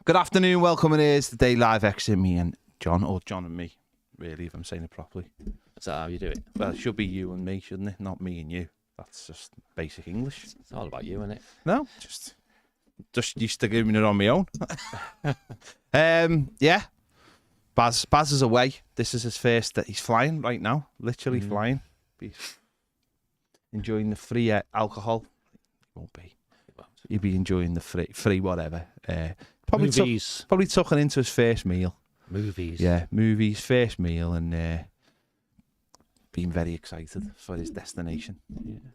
Good afternoon, welcome. It is the Day Live Exit. Me and John, or John and me, really, if I'm saying it properly. Is that how you do it? Well, it should be you and me, shouldn't it? Not me and you. That's just basic English. It's all about you, isn't it? No, just used to giving it on my own. Yeah. Baz is away. This is his first. He's flying right now, literally flying. He's enjoying the free alcohol. It won't be. He'll be enjoying the free whatever. Probably tucking into his first meal. Movies. Yeah, movies, first meal, and being very excited for his destination.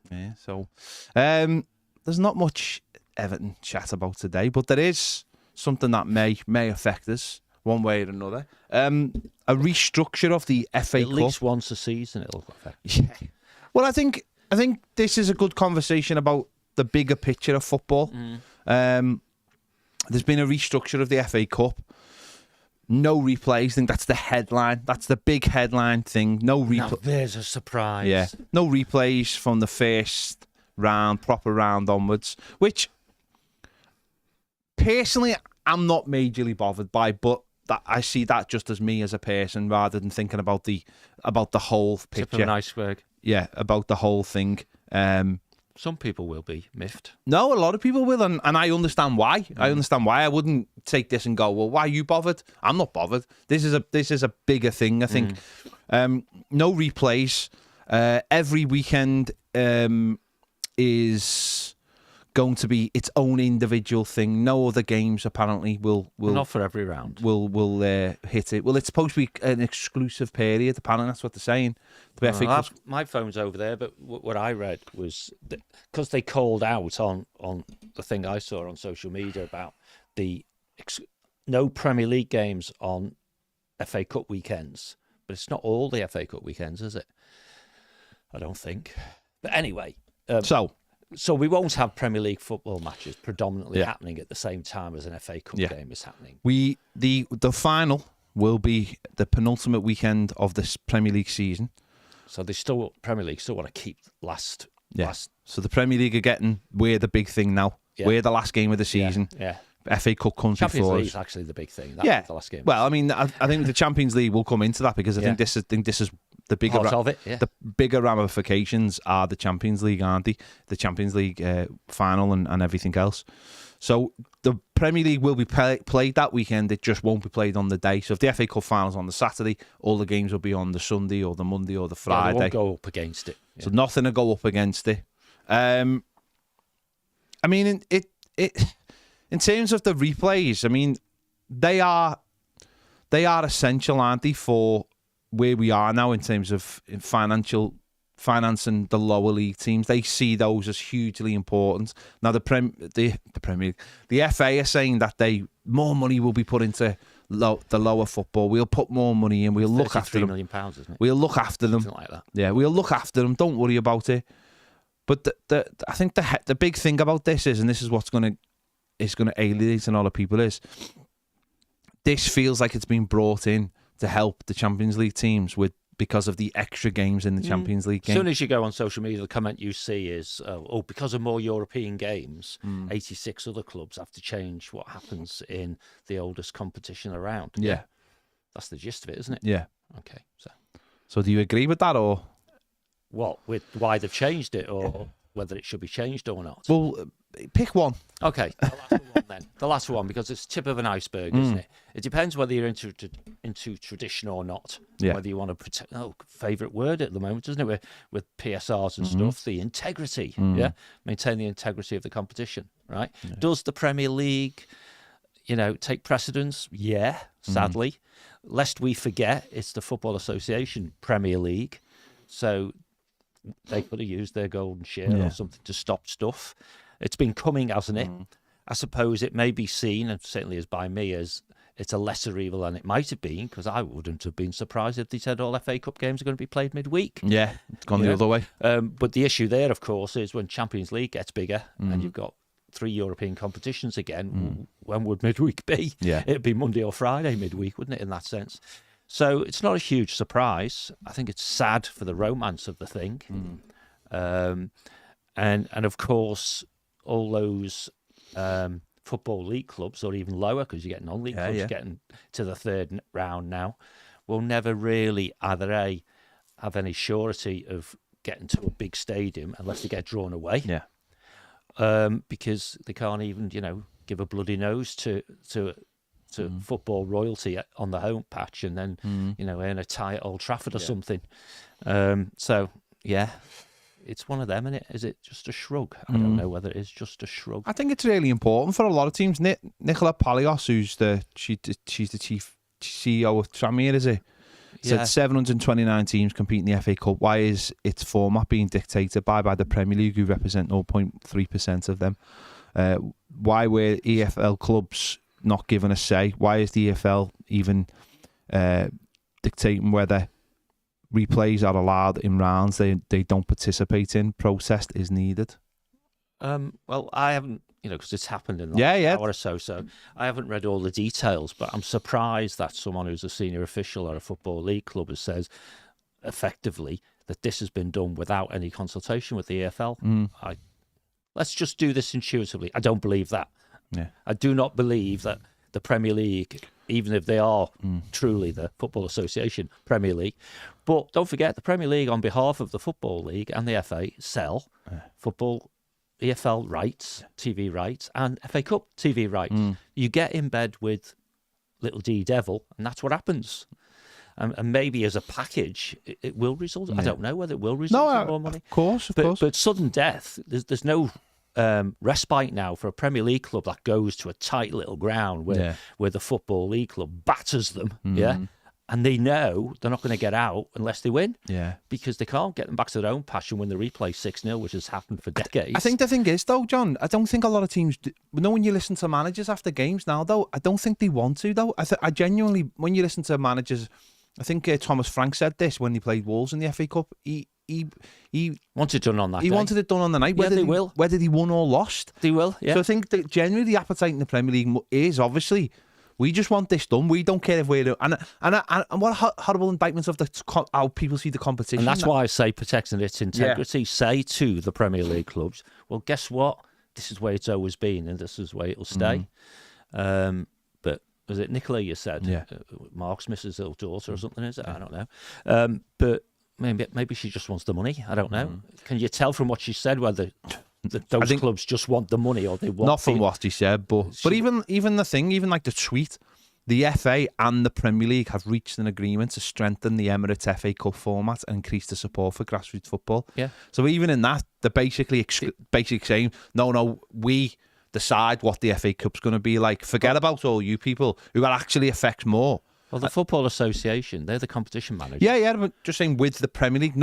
Yeah. So, there's not much Everton chat about today, but there is something that may affect us one way or another. A restructure of the FA Cup. At least once a season it'll affect. Yeah. Well, I think this is a good conversation about the bigger picture of football. There's been a restructure of the FA Cup. No replays. I think that's the headline. That's the big headline thing. No replays. Now there's a surprise. Yeah. No replays from the first round, proper round onwards, which personally I'm not majorly bothered by, but that I see that just as me as a person rather than thinking about the whole picture. Tip of an iceberg. Yeah, about the whole thing. Some people will be miffed. No, a lot of people will, and I understand why. I understand why. I wouldn't take this and go, well, why are you bothered? I'm not bothered. This is a bigger thing, I think. No replays. Every weekend is going to be its own individual thing. No other games apparently will not for every round. Will hit it. Well, it's supposed to be an exclusive period. Apparently, that's what they're saying. My phone's over there, but what I read was because they called out on the thing I saw on social media about the no Premier League games on FA Cup weekends, but it's not all the FA Cup weekends, is it? I don't think. But anyway, So we won't have Premier League football matches predominantly happening at the same time as an FA Cup game is happening. The final will be the penultimate weekend of this Premier League season. So Premier League still want to keep last. So the Premier League we're the big thing now. Yeah. We're the last game of the season. Yeah. FA Cup comes Champions before League us. is actually the big thing. That's the last game. Well, I mean, I think the Champions League will come into that because I think this is the bigger part of it. Yeah. The bigger ramifications are the Champions League, aren't they? The Champions League final and everything else. So the Premier League will be played that weekend. It just won't be played on the day. So if the FA Cup final's on the Saturday, all the games will be on the Sunday or the Monday or the Friday. They won't go up against it. Yeah. So nothing to go up against it. I mean, it in terms of the replays, I mean, they are essential, aren't they, for where we are now in terms of financing the lower league teams. They see those as hugely important. Now the Premier League, the FA are saying that more money will be put into the lower football. We'll put more money in. We'll look after them. £33 million, isn't it? We'll look after them. Something like that. Yeah, we'll look after them. Don't worry about it. But I think the big thing about this is, and this is what's going to alienate a lot of people, is this feels like it's been brought in to help the Champions League teams because of the extra games in the Champions League game. As soon as you go on social media, the comment you see is, because of more European games, 86 other clubs have to change what happens in the oldest competition around. Yeah. That's the gist of it, isn't it? Yeah. Okay. So do you agree with that, or what? With why they've changed it, or whether it should be changed or not? Well, pick one. Okay, the last one then. The last one, because it's tip of an iceberg, isn't it? It depends whether you're into tradition or not. Yeah. Whether you want to protect. Favourite word at the moment, isn't it? With PSRs and stuff, the integrity. Yeah, maintain the integrity of the competition. Right? Yeah. Does the Premier League, take precedence? Yeah, sadly. Lest we forget, it's the Football Association Premier League, so they could have used their golden share or something to stop stuff. It's been coming, hasn't it? I suppose it may be seen, and certainly is by me, as it's a lesser evil than it might have been, because I wouldn't have been surprised if they said all FA Cup games are going to be played midweek. Yeah, it's gone the other way. But the issue there, of course, is when Champions League gets bigger and you've got 3 European competitions again, when would midweek be? Yeah. It'd be Monday or Friday midweek, wouldn't it, in that sense? So it's not a huge surprise. I think it's sad for the romance of the thing. And of course, all those Football League clubs, or even lower, because you're getting non-league clubs getting to the third round now, will never really either A, have any surety of getting to a big stadium unless they get drawn away. Because they can't even, give a bloody nose to football royalty on the home patch and then, earn a tie at Old Trafford or something. It's one of them, isn't it? Is it just a shrug? I don't know whether it is just a shrug. I think it's really important for a lot of teams. Nicola Palios, who's she's the chief CEO of Tranmere, is it? Said 729 teams compete in the FA Cup. Why is its format being dictated by the Premier League, who represent 0.3% of them? Why were EFL clubs not given a say? Why is the EFL even dictating whether replays are allowed in rounds they don't participate in? Protest is needed. Well, I haven't, because it's happened in the last hour or so I haven't read all the details, but I'm surprised that someone who's a senior official at a Football League club says effectively that this has been done without any consultation with the EFL. Let's just do this intuitively. I don't believe that. I do not believe that the Premier League, even if they are truly the Football Association Premier League. But don't forget, the Premier League, on behalf of the Football League and the FA, sell football EFL rights, TV rights, and FA Cup TV rights. You get in bed with little D Devil, and that's what happens. And maybe as a package, it will result. I don't know whether it will result in more money. Of course. But sudden death, there's no respite now for a Premier League club that goes to a tight little ground where the Football League club batters them, and they know they're not going to get out unless they win, because they can't get them back to their own patch and win the replay 6-0, which has happened for decades. I think the thing is, though, John, I don't think a lot of teams when you listen to managers after games now, though, I don't think they want to, though. I genuinely, when you listen to managers, I think Thomas Frank said this when he played Wolves in the FA Cup. He wanted it done on that day. Wanted it done on the night. Whether they will. Whether they won or lost. They will, yeah. So I think that generally the appetite in the Premier League is obviously, we just want this done. We don't care if we're... And what a horrible indictment of how people see the competition. And that's why I say protecting its integrity. Say to the Premier League clubs, well, guess what? This is where it's always been and this is where it'll stay. But was it Nicola you said? Mark Smith's little daughter or something, is it? I don't know. But maybe she just wants the money. I don't know. Can you tell from what she said whether those clubs just want the money or they want... Not from what she said, but even like the tweet, the FA and the Premier League have reached an agreement to strengthen the Emirates FA Cup format and increase the support for grassroots football. So even in that, they're basically saying, no, we decide what the FA Cup's going to be like. Forget about all you people who it actually affects more. Well, the Football Association, they're the competition manager. Yeah, but just saying with the Premier League,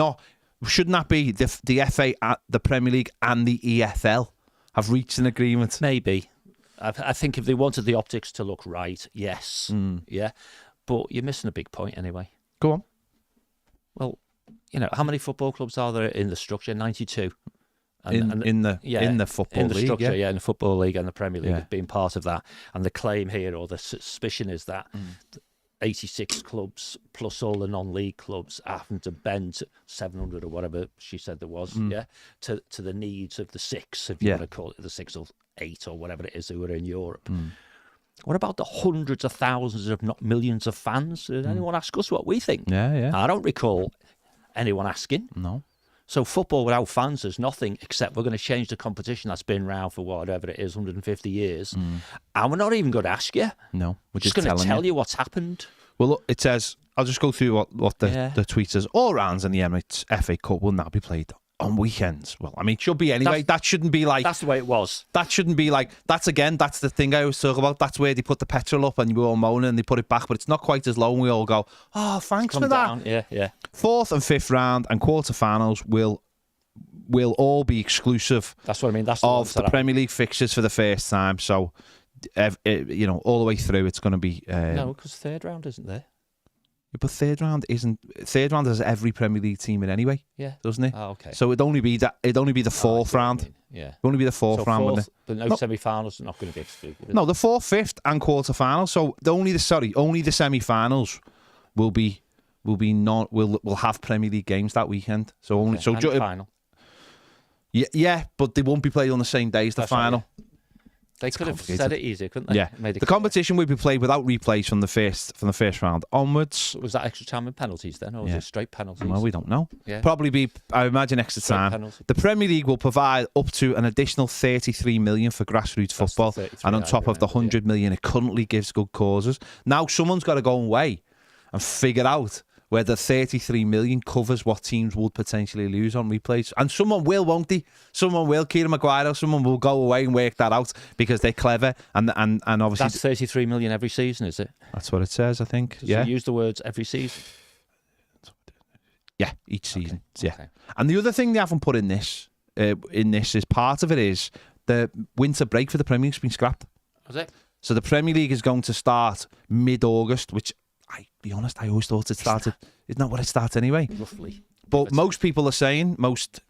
shouldn't that be the FA, the Premier League and the EFL have reached an agreement? Maybe. I think if they wanted the optics to look right, yes. Yeah. But you're missing a big point anyway. Go on. Well, how many football clubs are there in the structure? 92. In the Football League, structure, in the Football League and the Premier League being part of that. And the claim here, or the suspicion, is that 86 clubs plus all the non-league clubs having to bend 700 or whatever she said there was, to the needs of the six, if you want to call it the 6 or 8 or whatever it is who are in Europe. What about the hundreds of thousands, if not millions of fans? Did anyone ask us what we think? I don't recall anyone asking. No. So football without fans is nothing, except we're going to change the competition that's been around for whatever it is, 150 years. And we're not even going to ask you. No. We're just going to tell you what's happened. Well, look, it says, I'll just go through what the tweet says. All rounds in the Emirates FA Cup will now be played on weekends. Well, I mean, it should be anyway. That shouldn't be like... That's the way it was. That shouldn't be like... That's the thing I always talk about. That's where they put the petrol up and you all moan and they put it back, but it's not quite as low and we all go, oh, thanks for that. Down. Yeah. 4th and 5th round and quarterfinals will all be exclusive. That's what I mean. That's of the Premier League fixtures for the first time. So, all the way through, it's going to be... no, because third round isn't there. Yeah, but third round has every Premier League team in anyway. Yeah, doesn't it? Oh, okay. So it'd only be the fourth round. Yeah, it'd only be the fourth round, wouldn't it? But no semi-finals are not going to be excluded. No, the 4th, 5th, and quarter-finals. So only the semi-finals will have Premier League games that weekend. So only and final. Yeah, but they won't be played on the same day as the final. Right, They could have said it easier, couldn't they? Yeah. The competition will be played without replays from the first round onwards. Was that extra time and penalties then, or was it straight penalties? Well, we don't know. Yeah. Probably be, I imagine, extra time. Penalty. The Premier League will provide up to an additional 33 million for grassroots football, and on top of the 100 million it currently gives good causes. Now someone's got to go away and figure out whether 33 million covers what teams would potentially lose on replays. And someone will, won't they? Someone will. Kieran Maguire, someone will go away and work that out because they're clever. And obviously... That's 33 million every season, is it? That's what it says, I think. Does it use the words every season? Yeah, each season. Okay. Yeah. Okay. And the other thing they haven't put in this is part of it is the winter break for the Premier League's been scrapped. Was it? So the Premier League is going to start mid-August, which... I'll be honest, I always thought it started. Isn't that what it starts anyway? Roughly. But most people are saying, most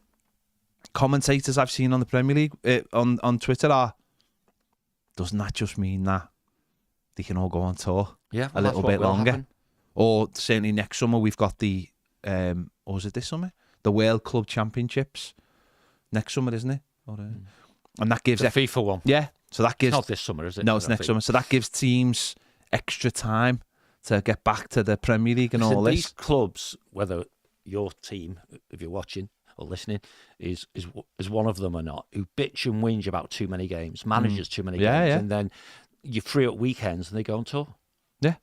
commentators I've seen on the Premier League, on Twitter are, doesn't that just mean that they can all go on tour a little bit longer? Happen. Or certainly next summer we've got the, or was it this summer? The World Club Championships. Next summer, isn't it? And that gives... The FIFA one. Yeah. So that gives... It's not this summer, is it? No, it's next summer. So that gives teams extra time to get back to the Premier League and all this. These clubs, whether your team, if you're watching or listening, is one of them or not, who bitch and whinge about too many games, manages too many games, and then you free up weekends and they go on tour. Yeah.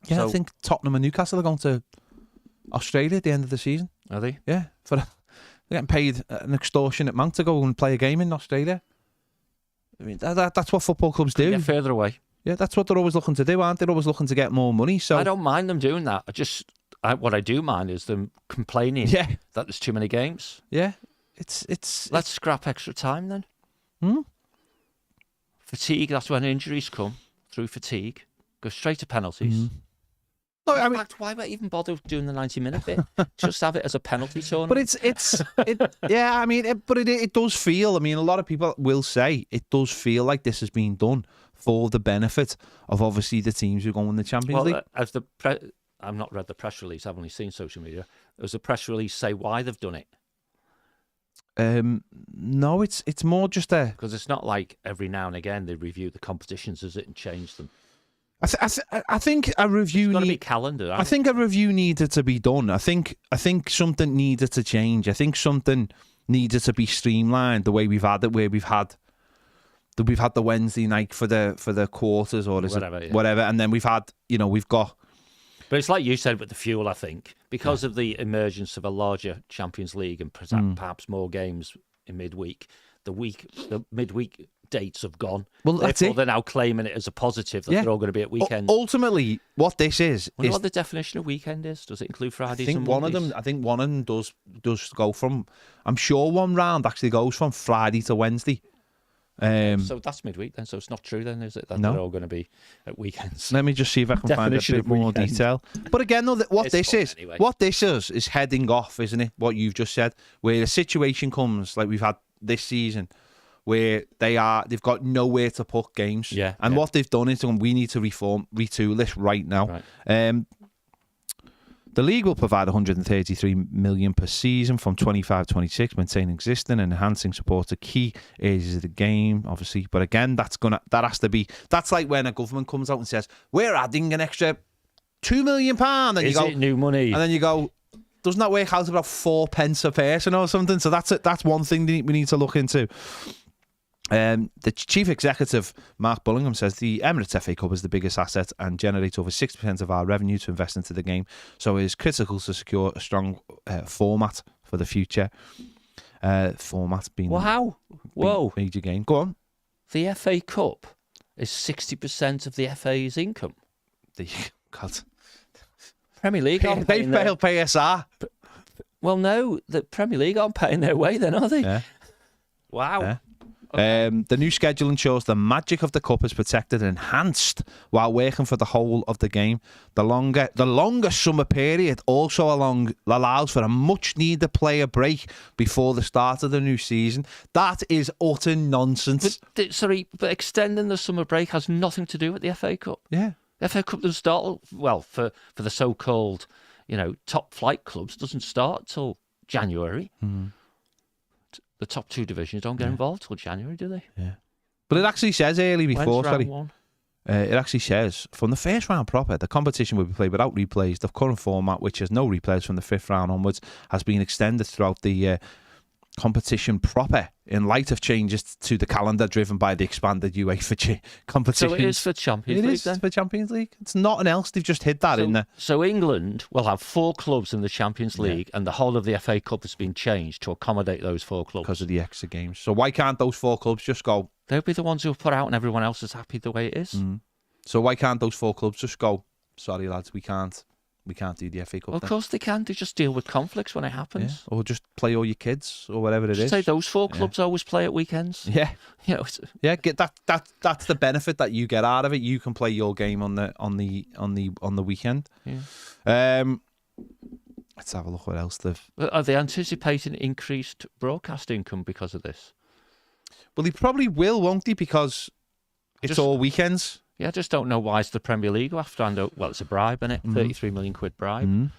Yeah, so, I think Tottenham and Newcastle are going to Australia at the end of the season. Are they? Yeah. They're getting paid an extortionate amount to go and play a game in Australia. I mean, that's what football clubs do. Get further away. Yeah, that's what they're always looking to do, aren't they? They're always looking to get more money. So I don't mind them doing that. What I do mind is them complaining that there's too many games. Yeah, let's scrap extra time then. Fatigue. That's when injuries come through fatigue. Go straight to penalties. No, in fact, why even bother doing the 90-minute bit? Just have it as a penalty tournament. But it does feel. I mean, a lot of people will say it does feel like this has been done for the benefit of obviously the teams who go in the Champions League. I've not read the press release. I've only seen social media. Does the press release say why they've done it? No, it's more just because it's not like every now and again they review the competitions, is it, and change them. I think a review needs to be calendar. I think a review needed to be done. I think something needed to change. I think something needed to be streamlined the way we've had it, where we've had the Wednesday night for the quarters or whatever, and then we've got. But it's like you said with the fuel. I think because of the emergence of a larger Champions League and perhaps more games in midweek, the midweek dates have gone. Well, therefore they're now claiming it as a positive that they're all going to be at weekends. Ultimately, what this is... I wonder what the definition of weekend is. Does it include Fridays and Mondays? I think one of them does go from... I'm sure one round actually goes from Friday to Wednesday. So that's midweek then. So it's not true then, is it? That they're all going to be at weekends. Let me just see if I can find a bit more detail. But again, though, what this is heading off, isn't it? What you've just said, where a situation comes like we've had this season, where they've got nowhere to put games. Yeah. And what they've done is we need to retool this right now. Right. The league will provide 133 million per season from 25-26, maintaining existing and enhancing support to key areas of the game, obviously. But again, that's like when a government comes out and says, we're adding an extra £2 million, and is it new money? And then you go, doesn't that work out about 4 pence a person or something? So that's one thing we need to look into. The chief executive, Mark Bullingham, says the Emirates FA Cup is the biggest asset and generates over 60% of our revenue to invest into the game. So it is critical to secure a strong format for the future. Format being major game. Go on. The FA Cup is 60% of the FA's income. God. Premier League aren't they fail PSR. Well, no, the Premier League aren't paying their way then, are they? Yeah. Wow. Yeah. Okay. The new schedule ensures the magic of the cup is protected and enhanced while working for the whole of the game. The longer summer period also allows for a much-needed player break before the start of the new season. That is utter nonsense. But extending the summer break has nothing to do with the FA Cup. Yeah. The FA Cup doesn't start, for the so-called, top flight clubs, doesn't start till January. Mm. The top two divisions don't get involved till January, do they? Yeah. But it actually says early before, When's round one? It actually says, from the first round proper, the competition will be played without replays. The current format, which has no replays from the 5th round onwards, has been extended throughout the competition proper in light of changes to the calendar driven by the expanded UEFA competition. So it is for Champions League, then? It is for Champions League. It's nothing else. They've just hid that in there. So England will have 4 clubs in the Champions League, and the whole of the FA Cup has been changed to accommodate those 4 clubs. Because of the extra games. So why can't those 4 clubs just go? They'll be the ones who put out, and everyone else is happy the way it is. So why can't those 4 clubs just go, sorry lads, we can't do the FA Cup? Well, of course they can. They just deal with conflicts when it happens. Yeah. Or just play all your kids or whatever it is. Say those 4 clubs always play at weekends. Yeah. You know, get that's the benefit that you get out of it. You can play your game on the weekend. Yeah. Let's have a look what else they've. Are they anticipating increased broadcast income because of this? Well, they probably will, won't they? Because it's all weekends. Yeah, I just don't know why it's the Premier League who have to hand out. Well, it's a bribe, isn't it? 33 million quid bribe.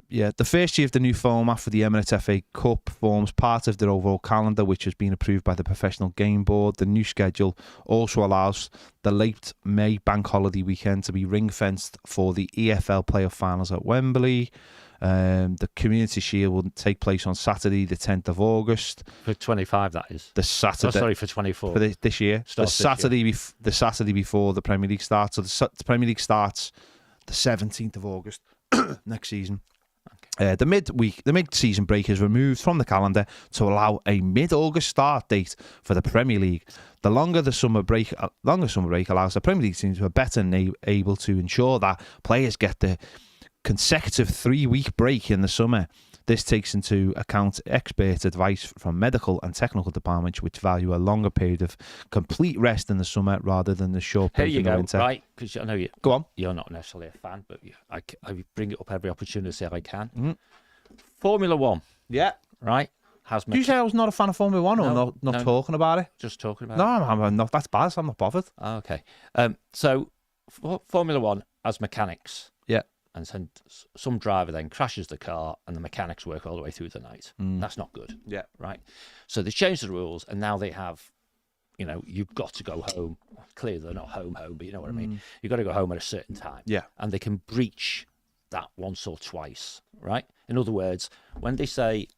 The first year of the new format for the Emirates FA Cup forms part of their overall calendar, which has been approved by the Professional Game Board. The new schedule also allows the late May bank holiday weekend to be ring-fenced for the EFL playoff finals at Wembley. The Community Shield will take place on Saturday, the 10th of August. For 25, that is. The Saturday. Oh, sorry, for 24. For this year. The Saturday before the Premier League starts. So the Premier League starts the 17th of August next season. Okay. The mid-season break is removed from the calendar to allow a mid-August start date for the Premier League. The longer summer break allows the Premier League teams to be better able to ensure that players get the consecutive 3-week break in the summer. This takes into account expert advice from medical and technical departments, which value a longer period of complete rest in the summer rather than the short break in the winter. Right? Because I know Go on. You're not necessarily a fan, but I bring it up every opportunity I can. Formula One. Yeah. Right? Did you say I was not a fan of Formula One or not talking about it? Just talking about it? No, I'm not. That's bad. I'm not bothered. Okay. So Formula One has mechanics. Yeah. And some driver then crashes the car and the mechanics work all the way through the night. That's not good. Yeah. Right? So they changed the rules and now they have, you've got to go home. Clearly they're not home, but you know what I mean? You've got to go home at a certain time. Yeah. And they can breach that once or twice, right? In other words, when they say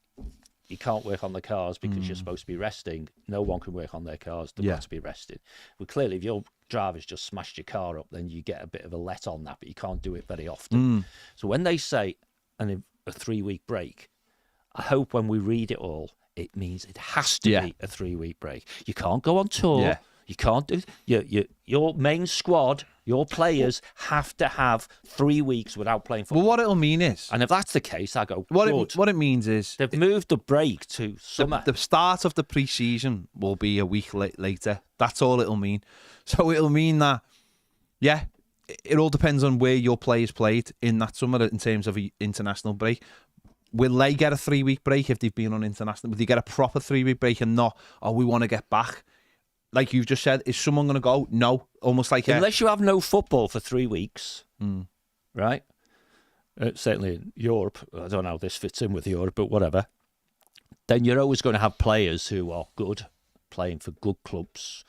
you can't work on the cars because you're supposed to be resting, no one can work on their cars. They've got to be rested. Well, clearly, if your driver's just smashed your car up, then you get a bit of a let on that, but you can't do it very often. So when they say a 3-week break, I hope when we read it all, it means it has to be a 3-week break. You can't go on tour. Yeah. You can't do your main squad. Your players have to have 3 weeks without playing football. Well, what it'll mean is... And if that's the case, I go, what it means is... They've moved the break to summer. The start of the pre-season will be a week later. That's all it'll mean. So it'll mean that, it all depends on where your players played in that summer in terms of an international break. Will they get a 3-week break if they've been on international? Will they get a proper 3-week break and not, we want to get back? Like you've just said, is someone going to go? No. Almost like... Unless you have no football for 3 weeks, right? Certainly in Europe, I don't know how this fits in with Europe, but whatever. Then you're always going to have players who are good, playing for good clubs,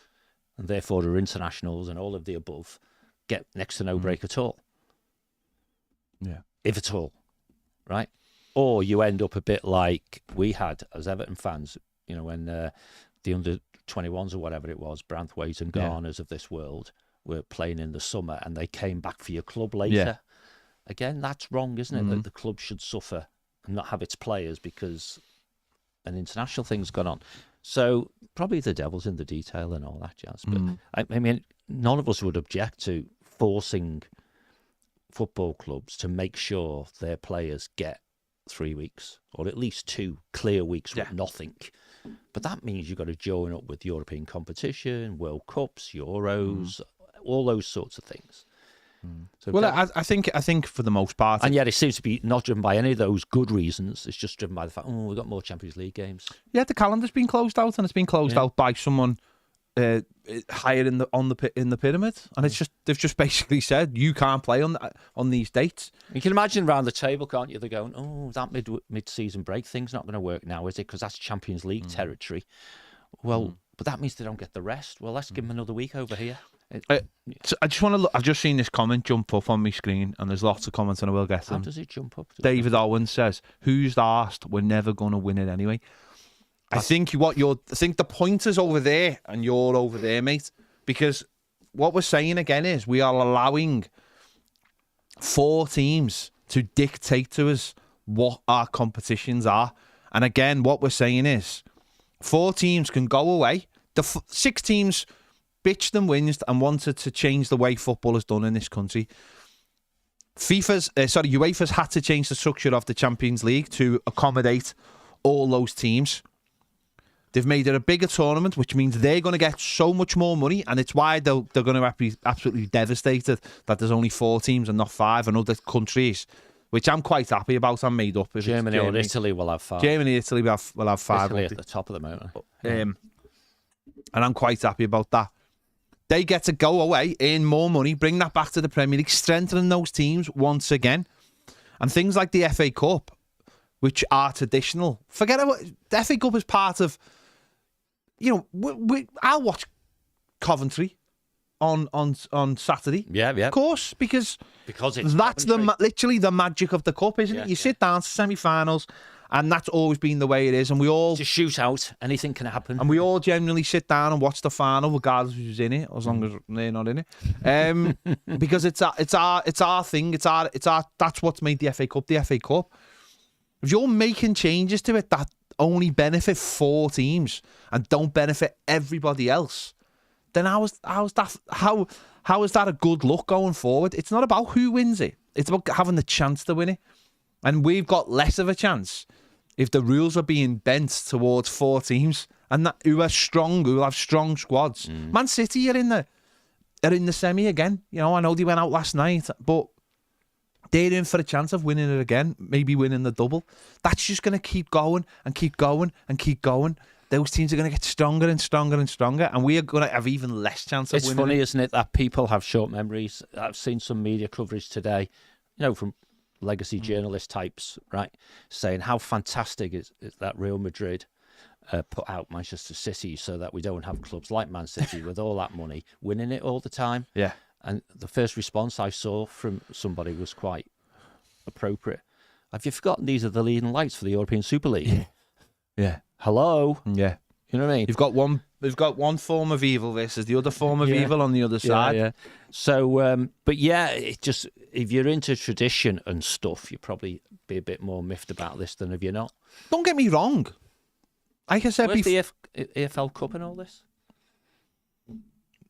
and therefore are internationals and all of the above, get next to no break at all. Yeah. If at all, right? Or you end up a bit like we had as Everton fans, when the under-21s or whatever it was, Branthwaite and Garners of this world were playing in the summer and they came back for your club later. Yeah. Again, that's wrong, isn't it? That the club should suffer and not have its players because an international thing's gone on. So probably the devil's in the detail and all that jazz. But I mean, none of us would object to forcing football clubs to make sure their players get 3 weeks or at least 2 clear weeks with nothing. But that means you've got to join up with European competition, World Cups, Euros, all those sorts of things. So I think for the most part, and yet it seems to be not driven by any of those good reasons. It's just driven by the fact, we've got more Champions League games. Yeah, the calendar's been closed out, and it's been closed out by someone higher in the pyramid, and it's just they've just basically said you can't play on these dates. You can imagine around the table, can't you? They're going, that mid-season break thing's not going to work now, is it? Because that's Champions League territory. Well, But that means they don't get the rest. Well, let's give them another week over here. So I just want to look. I've just seen this comment jump up on my screen, and there's lots of comments, and I will get them. How does it jump up? David Owens says, "Who's asked? We're never going to win it anyway." I think the point is over there, and you're over there, mate. Because what we're saying again is we are allowing 4 teams to dictate to us what our competitions are. And again, what we're saying is 4 teams can go away. The 6 teams bitched and whinged and wanted to change the way football is done in this country. UEFA's had to change the structure of the Champions League to accommodate all those teams. They've made it a bigger tournament, which means they're going to get so much more money, and it's why they're going to be absolutely devastated that there's only 4 teams and not 5 and other countries, which I'm quite happy about. I'm made up. Germany or Italy will have 5. Germany, Italy will have 5. Italy at the top of the mountain. And I'm quite happy about that. They get to go away, earn more money, bring that back to the Premier League, strengthen those teams once again. And things like the FA Cup, which are traditional. Forget about the FA Cup is part of, I'll watch Coventry on Saturday. Yeah. Of course, because it's that's literally the magic of the cup, isn't it? You sit down to semi-finals, and that's always been the way it is. And we all just shoot out. Anything can happen. And we all generally sit down and watch the final, regardless of who's in it, as long as they're not in it. Because it's our thing. It's our. That's what's made the FA Cup the FA Cup. If you're making changes to it that only benefit 4 teams and don't benefit everybody else, then how is that a good look going forward? It's not about who wins it. It's about having the chance to win it. And we've got less of a chance if the rules are being bent towards 4 teams and who have strong squads. Man City are in the semi again. I know they went out last night, but they're in for a chance of winning it again, maybe winning the double. That's just going to keep going and keep going and keep going. Those teams are going to get stronger and stronger and stronger, and we are going to have even less chance of winning. It's funny, isn't it, that people have short memories. I've seen some media coverage today, from legacy journalist types, right, saying how fantastic is that Real Madrid put out Manchester City so that we don't have clubs like Man City with all that money winning it all the time. Yeah. And the first response I saw from somebody was quite appropriate. Have you forgotten these are the leading lights for the European Super League? Yeah. Hello? Yeah. You know what I mean? We've got one form of evil versus the other form of evil on the other side. Yeah. So, but yeah, it just, if you're into tradition and stuff, you'd probably be a bit more miffed about this than if you're not. Don't get me wrong. Like I said, where's the AFL Cup and all this?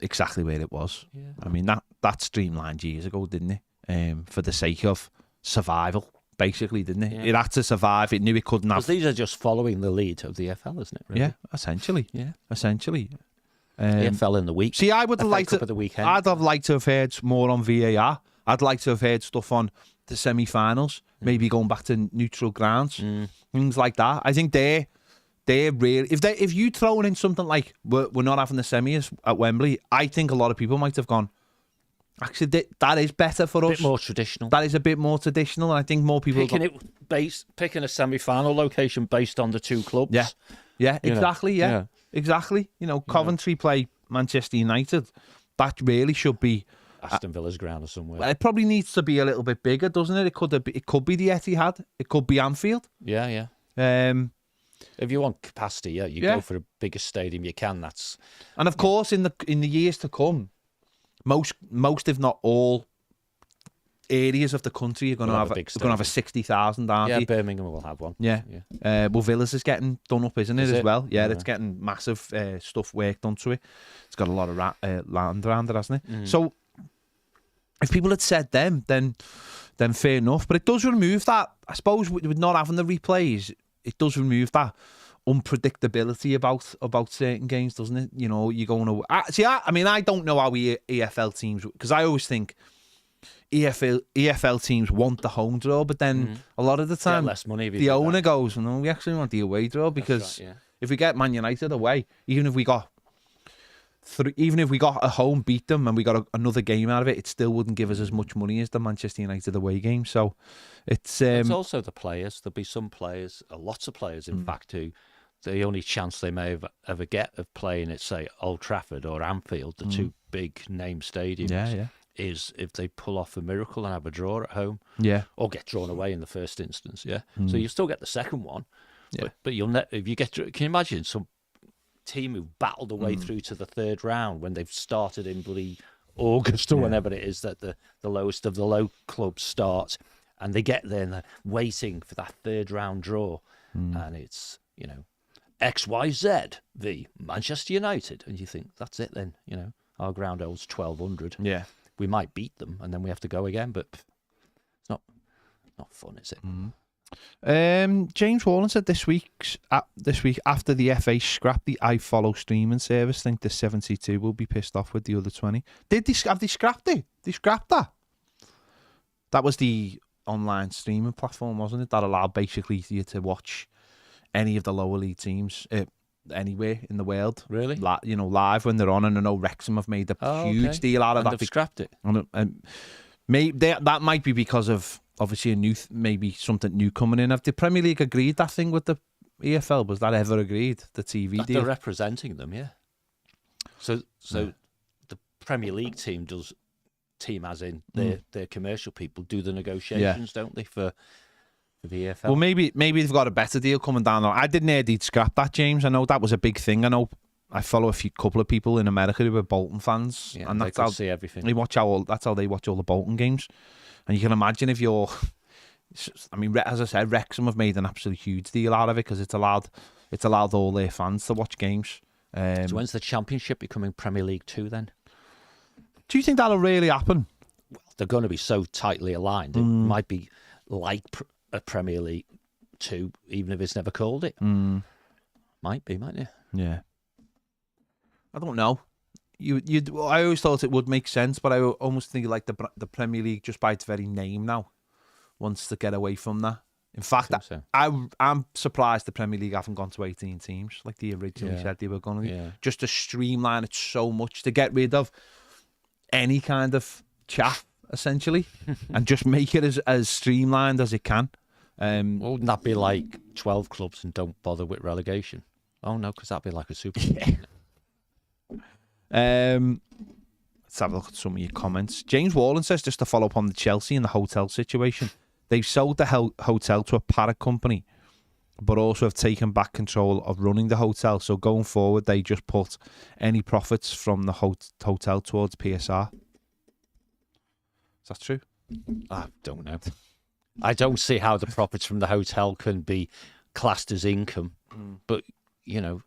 Exactly where it was. Yeah. I mean, that streamlined years ago, didn't it? For the sake of survival, basically, didn't it? Yeah. It had to survive. It knew it couldn't have. Because these are just following the lead of the EFL, isn't it? Really? Yeah, essentially. Yeah. Essentially. EFL in the week. See, I would have liked to. The weekend. I'd have liked to have heard more on VAR. I'd like to have heard stuff on the semi-finals, maybe going back to neutral grounds, things like that. I think they're really, if you throw in something like we're not having the semis at Wembley, I think a lot of people might have gone, actually that is better for us. A bit more traditional. That is a bit more traditional, and I think more people picking a semi-final location based on the 2 clubs. Yeah, exactly. Exactly. Coventry play Manchester United. That really should be Aston Villa's ground or somewhere. It probably needs to be a little bit bigger, doesn't it? It could be the Etihad. It could be Anfield. Yeah. If you want capacity, you go for the biggest stadium you can. And of course, in the years to come, most if not all areas of the country are going to have a 60,000, aren't they? Yeah, Birmingham will have one. Yeah. Well, Villas is getting done up, isn't it, as well? Yeah, Yeah. it's getting massive stuff work done to it. It's got a lot of land around it, hasn't it? So if people had said them, then fair enough. But it does remove that, I suppose, with not having the replays, it does remove that unpredictability about certain games, doesn't it? You're going to... I don't know how EFL teams... Because I always think EFL teams want the home draw, but then a lot of the time, less money the owner goes, no, we actually want the away draw, because if we get Man United away, even if we got a home beat them and we got another game out of it, it still wouldn't give us as much money as the Manchester United away game. So it's also the players. There'll be some players, lots of players, in fact, who the only chance they may ever get of playing at, say, Old Trafford or Anfield, the two big name stadiums, is if they pull off a miracle and have a draw at home, or get drawn away in the first instance. So you still get the second one, but you'll if you get. Can you imagine some team who battled their way through to the third round when they've started in bloody August or whenever it is that the lowest of the low clubs start, and they get there and they're waiting for that third round draw, and it's XYZ v Manchester United, and you think that's it then. Our ground holds 1,200. Yeah, we might beat them, and then we have to go again, but it's not fun, is it? James Wallen said this week after the FA scrapped the iFollow streaming service, think the 72 will be pissed off with the other 20. Have they scrapped it? They scrapped that. That was the online streaming platform, wasn't it? That allowed basically you to watch any of the lower league teams anywhere in the world. Really? Live when they're on. And I know Wrexham have made a huge deal out of that. They've scrapped it. And that might be because of obviously maybe something new coming in. Have the Premier League agreed that thing with the EFL? Was that ever agreed? The TV deal? They're representing them, yeah. So the Premier League team as in their commercial people do the negotiations, don't they, for the EFL? Well, maybe they've got a better deal coming down. I didn't hear they'd scrap that, James. I know that was a big thing. I know I follow a couple of people in America who are Bolton fans, and that's they how see everything. That's how they watch all the Bolton games. And you can imagine if you're, as I said, Wrexham have made an absolute huge deal out of it because it's allowed all their fans to watch games. So when's the Championship becoming Premier League 2 then? Do you think that'll really happen? Well, they're going to be so tightly aligned. It might be like a Premier League 2, even if it's never called it. Might be, mightn't it? Yeah. I don't know. I always thought it would make sense, but I almost think like the Premier League, just by its very name now, wants to get away from that. In fact, I'm surprised the Premier League haven't gone to 18 teams like they originally said they were going to. Yeah. Just to streamline it so much, to get rid of any kind of chaff, essentially, and just make it as streamlined as it can. Wouldn't that be like 12 clubs and don't bother with relegation? Oh no, because that'd be like a Super League. Let's have a look at some of your comments. James Wallen says, just to follow up on the Chelsea and the hotel situation, they've sold the hotel to a parrot company, but also have taken back control of running the hotel. So going forward, they just put any profits from the hotel towards PSR. Is that true? I don't know. I don't see how the profits from the hotel can be classed as income, but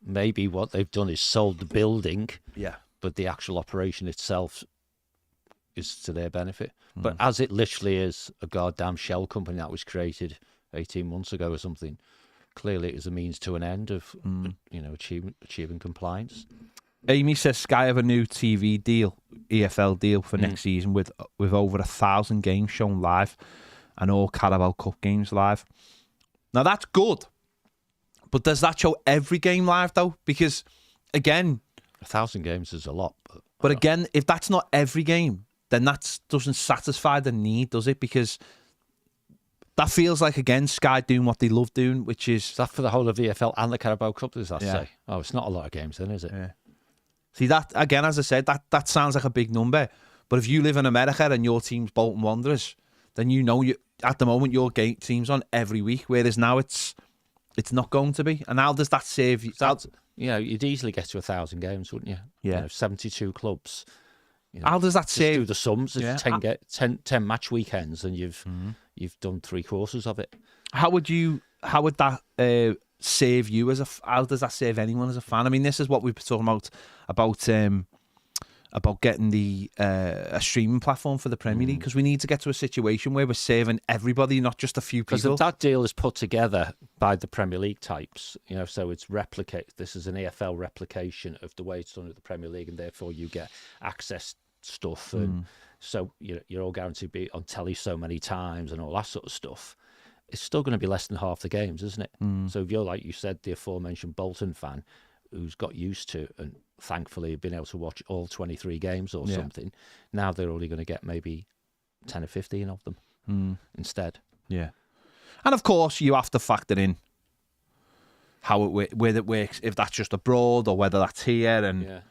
maybe what they've done is sold the building. Yeah. But the actual operation itself is to their benefit. But as it literally is a goddamn shell company that was created 18 months ago or something, clearly it is a means to an end of achieving compliance. Amy says Sky have a new TV deal, EFL deal for next season with over 1,000 games shown live and all Carabao Cup games live. Now that's good, but does that show every game live though? Because again, 1,000 games is a lot. But again, if that's not every game, then that doesn't satisfy the need, does it? Because that feels like, again, Sky doing what they love doing, which is that for the whole of the EFL and the Carabao Cup, does that say? Oh, it's not a lot of games then, is it? Yeah. See, that, again, as I said, that sounds like a big number. But if you live in America and your team's Bolton Wanderers, then at the moment your team's on every week, whereas now it's not going to be. And how does that save you? You'd easily get to 1,000 games, wouldn't you? Yeah. 72 clubs. How does that save? Do the sums. It's 10 match weekends, and you've done 3 courses of it. How would that save you how does that save anyone as a fan? I mean, this is what we've been talking about getting a streaming platform for the Premier League, because we need to get to a situation where we're saving everybody, not just a few people. Because that deal is put together by the Premier League types, so it's this is an EFL replication of the way it's done at the Premier League, and therefore you get access stuff, and so you're all guaranteed to be on telly so many times and all that sort of stuff. It's still going to be less than half the games, isn't it? So if you're, like you said, the aforementioned Bolton fan who's got used to and thankfully been able to watch all 23 games or something, now they're only going to get maybe 10 or 15 of them instead. Yeah. And of course, you have to factor in whether it works, if that's just abroad or whether that's here, and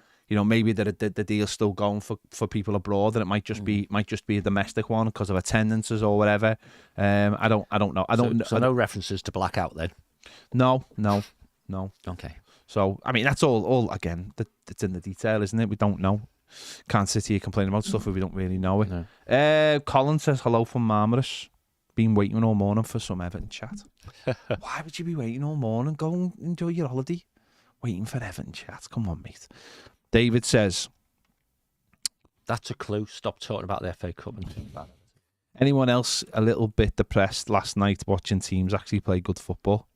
maybe the deal's still going for people abroad, and it might just be a domestic one because of attendances or whatever. I don't know. So no references to blackout then. No. Okay. So I mean, that's all again. It's in the detail, isn't it? We don't know. Can't sit here complaining about stuff if we don't really know it. No. Colin says hello from Marmaris. Been waiting all morning for some Everton chat. Why would you be waiting all morning? Go and enjoy your holiday. Waiting for Everton chat. Come on, mate. David says, that's a clue. Stop talking about the FA Cup and think about it. Anyone else a little bit depressed last night watching teams actually play good football?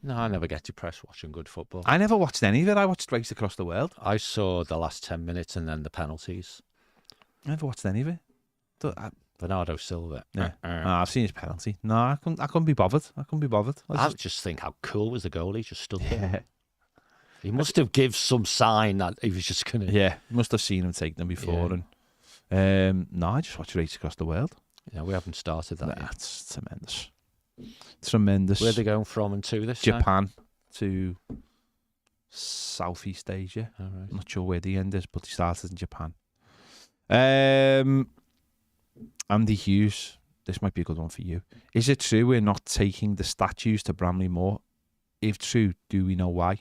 No, I never get depressed watching good football. I never watched any of it. I watched Race Across the World. I saw the last 10 minutes and then the penalties. I never watched any of it. Bernardo Silva. Yeah. I've seen his penalty. No, I couldn't be bothered. I just think how cool was the goalie. Just stood there. He must have given some sign that he was just going to... Yeah, must have seen him take them before. And no, I just watched Race Across the World. Yeah, we haven't started that yet. That's tremendous. Tremendous. Where are they going from and to this Japan time? To Southeast Asia. All right. I'm not sure where the end is, but he started in Japan. Andy Hughes, this might be a good one for you. Is it true we're not taking the statues to Bramley Moor? If true, do we know why?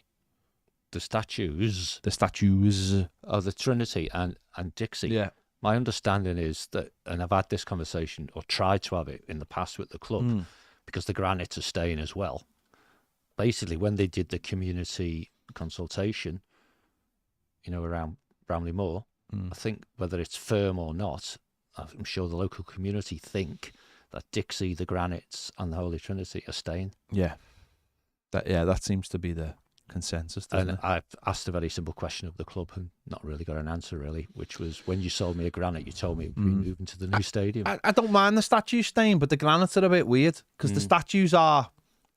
The statues? The statues. Oh, the Trinity and Dixie. Yeah. My understanding is that, and I've had this conversation, or tried to have it in the past with the club, because the granites are staying as well. Basically, when they did the community consultation, around Bramley Moor, I think whether it's firm or not, I'm sure the local community think that Dixie, the granites, and the Holy Trinity are staying. Yeah. That seems to be the consensus. And I've asked a very simple question of the club and not really got an answer, really, which was, when you sold me a granite, you told me we'd be moving to the new stadium. I don't mind the statues staying, but the granites are a bit weird, because the statues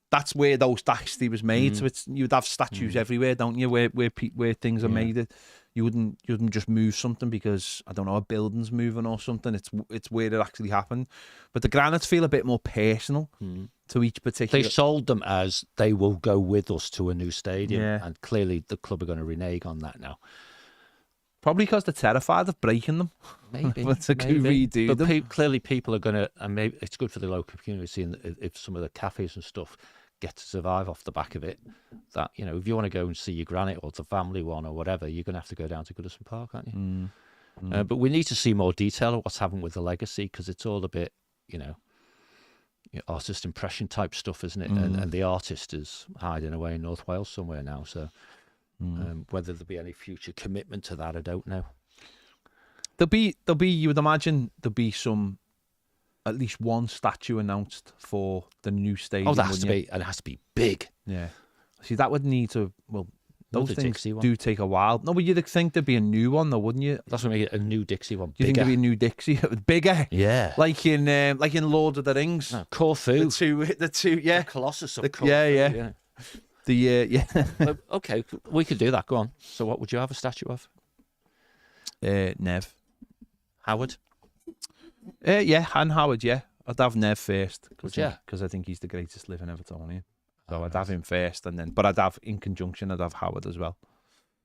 that's where those Dynasty was made. So you'd have statues everywhere, don't you? Where things are made. You wouldn't just move something because, I don't know, a building's moving or something. It's where it actually happened. But the granites feel a bit more personal to each particular. They sold them as they will go with us to a new stadium, and clearly the club are going to renege on that now. Probably because they're terrified of breaking them. Maybe. But redo them. Clearly people are going to, and maybe it's good for the local community, and if some of the cafes and stuff get to survive off the back of it, that, if you want to go and see your granite or the family one or whatever, you're going to have to go down to Goodison Park, aren't you? But we need to see more detail of what's happened with the legacy, because it's all a bit, artist impression type stuff, isn't it? And the artist is hiding away in North Wales somewhere now, so whether there'll be any future commitment to that, I don't know. There'll be you would imagine there'll be at least one statue announced for the new stadium. Oh, that has to be, and it has to be big. Yeah. See, that would need to, those things Dixie one. do take a while. No, but you'd think there'd be a new one, though, wouldn't you? That's what I mean, a new Dixie one. You think there'd be a new Dixie, bigger? Yeah. Like in Lord of the Rings. No, Corfu. The two, yeah. The Colossus of Corfu. Yeah. Okay, we could do that. Go on. So, what would you have a statue of? Nev. Howard. And Howard. Yeah, I'd have Nev first. Because I think he's the greatest living Evertonian. So I'd have him first, but I'd have, in conjunction, I'd have Howard as well.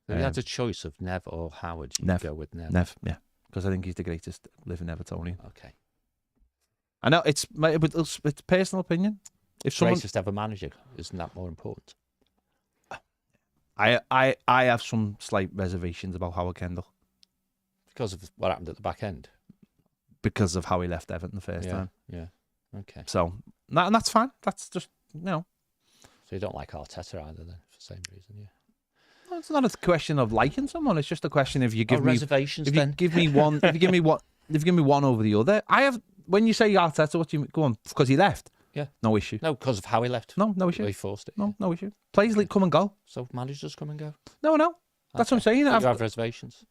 If you had a choice of Nev or Howard, you'd go with Nev. Nev, yeah, because I think he's the greatest living Evertonian. Okay. I know it's personal opinion. If someone greatest ever manager, isn't that more important? I have some slight reservations about Howard Kendall because of what happened at the back end. Because of how he left Everton the first time. Yeah. Okay. So and that's fine. That's just So you don't like Arteta either, then, for the same reason, yeah. No, it's not a question of liking someone. It's just a question of you give me reservations. If you give me one, if you give me one over the other. I have. When you say Arteta, what do you go on? Because he left. Yeah. No issue. No, because of how he left. No issue. He forced it. No issue. Players come and go. So managers come and go. No. That's what I'm saying. You have reservations.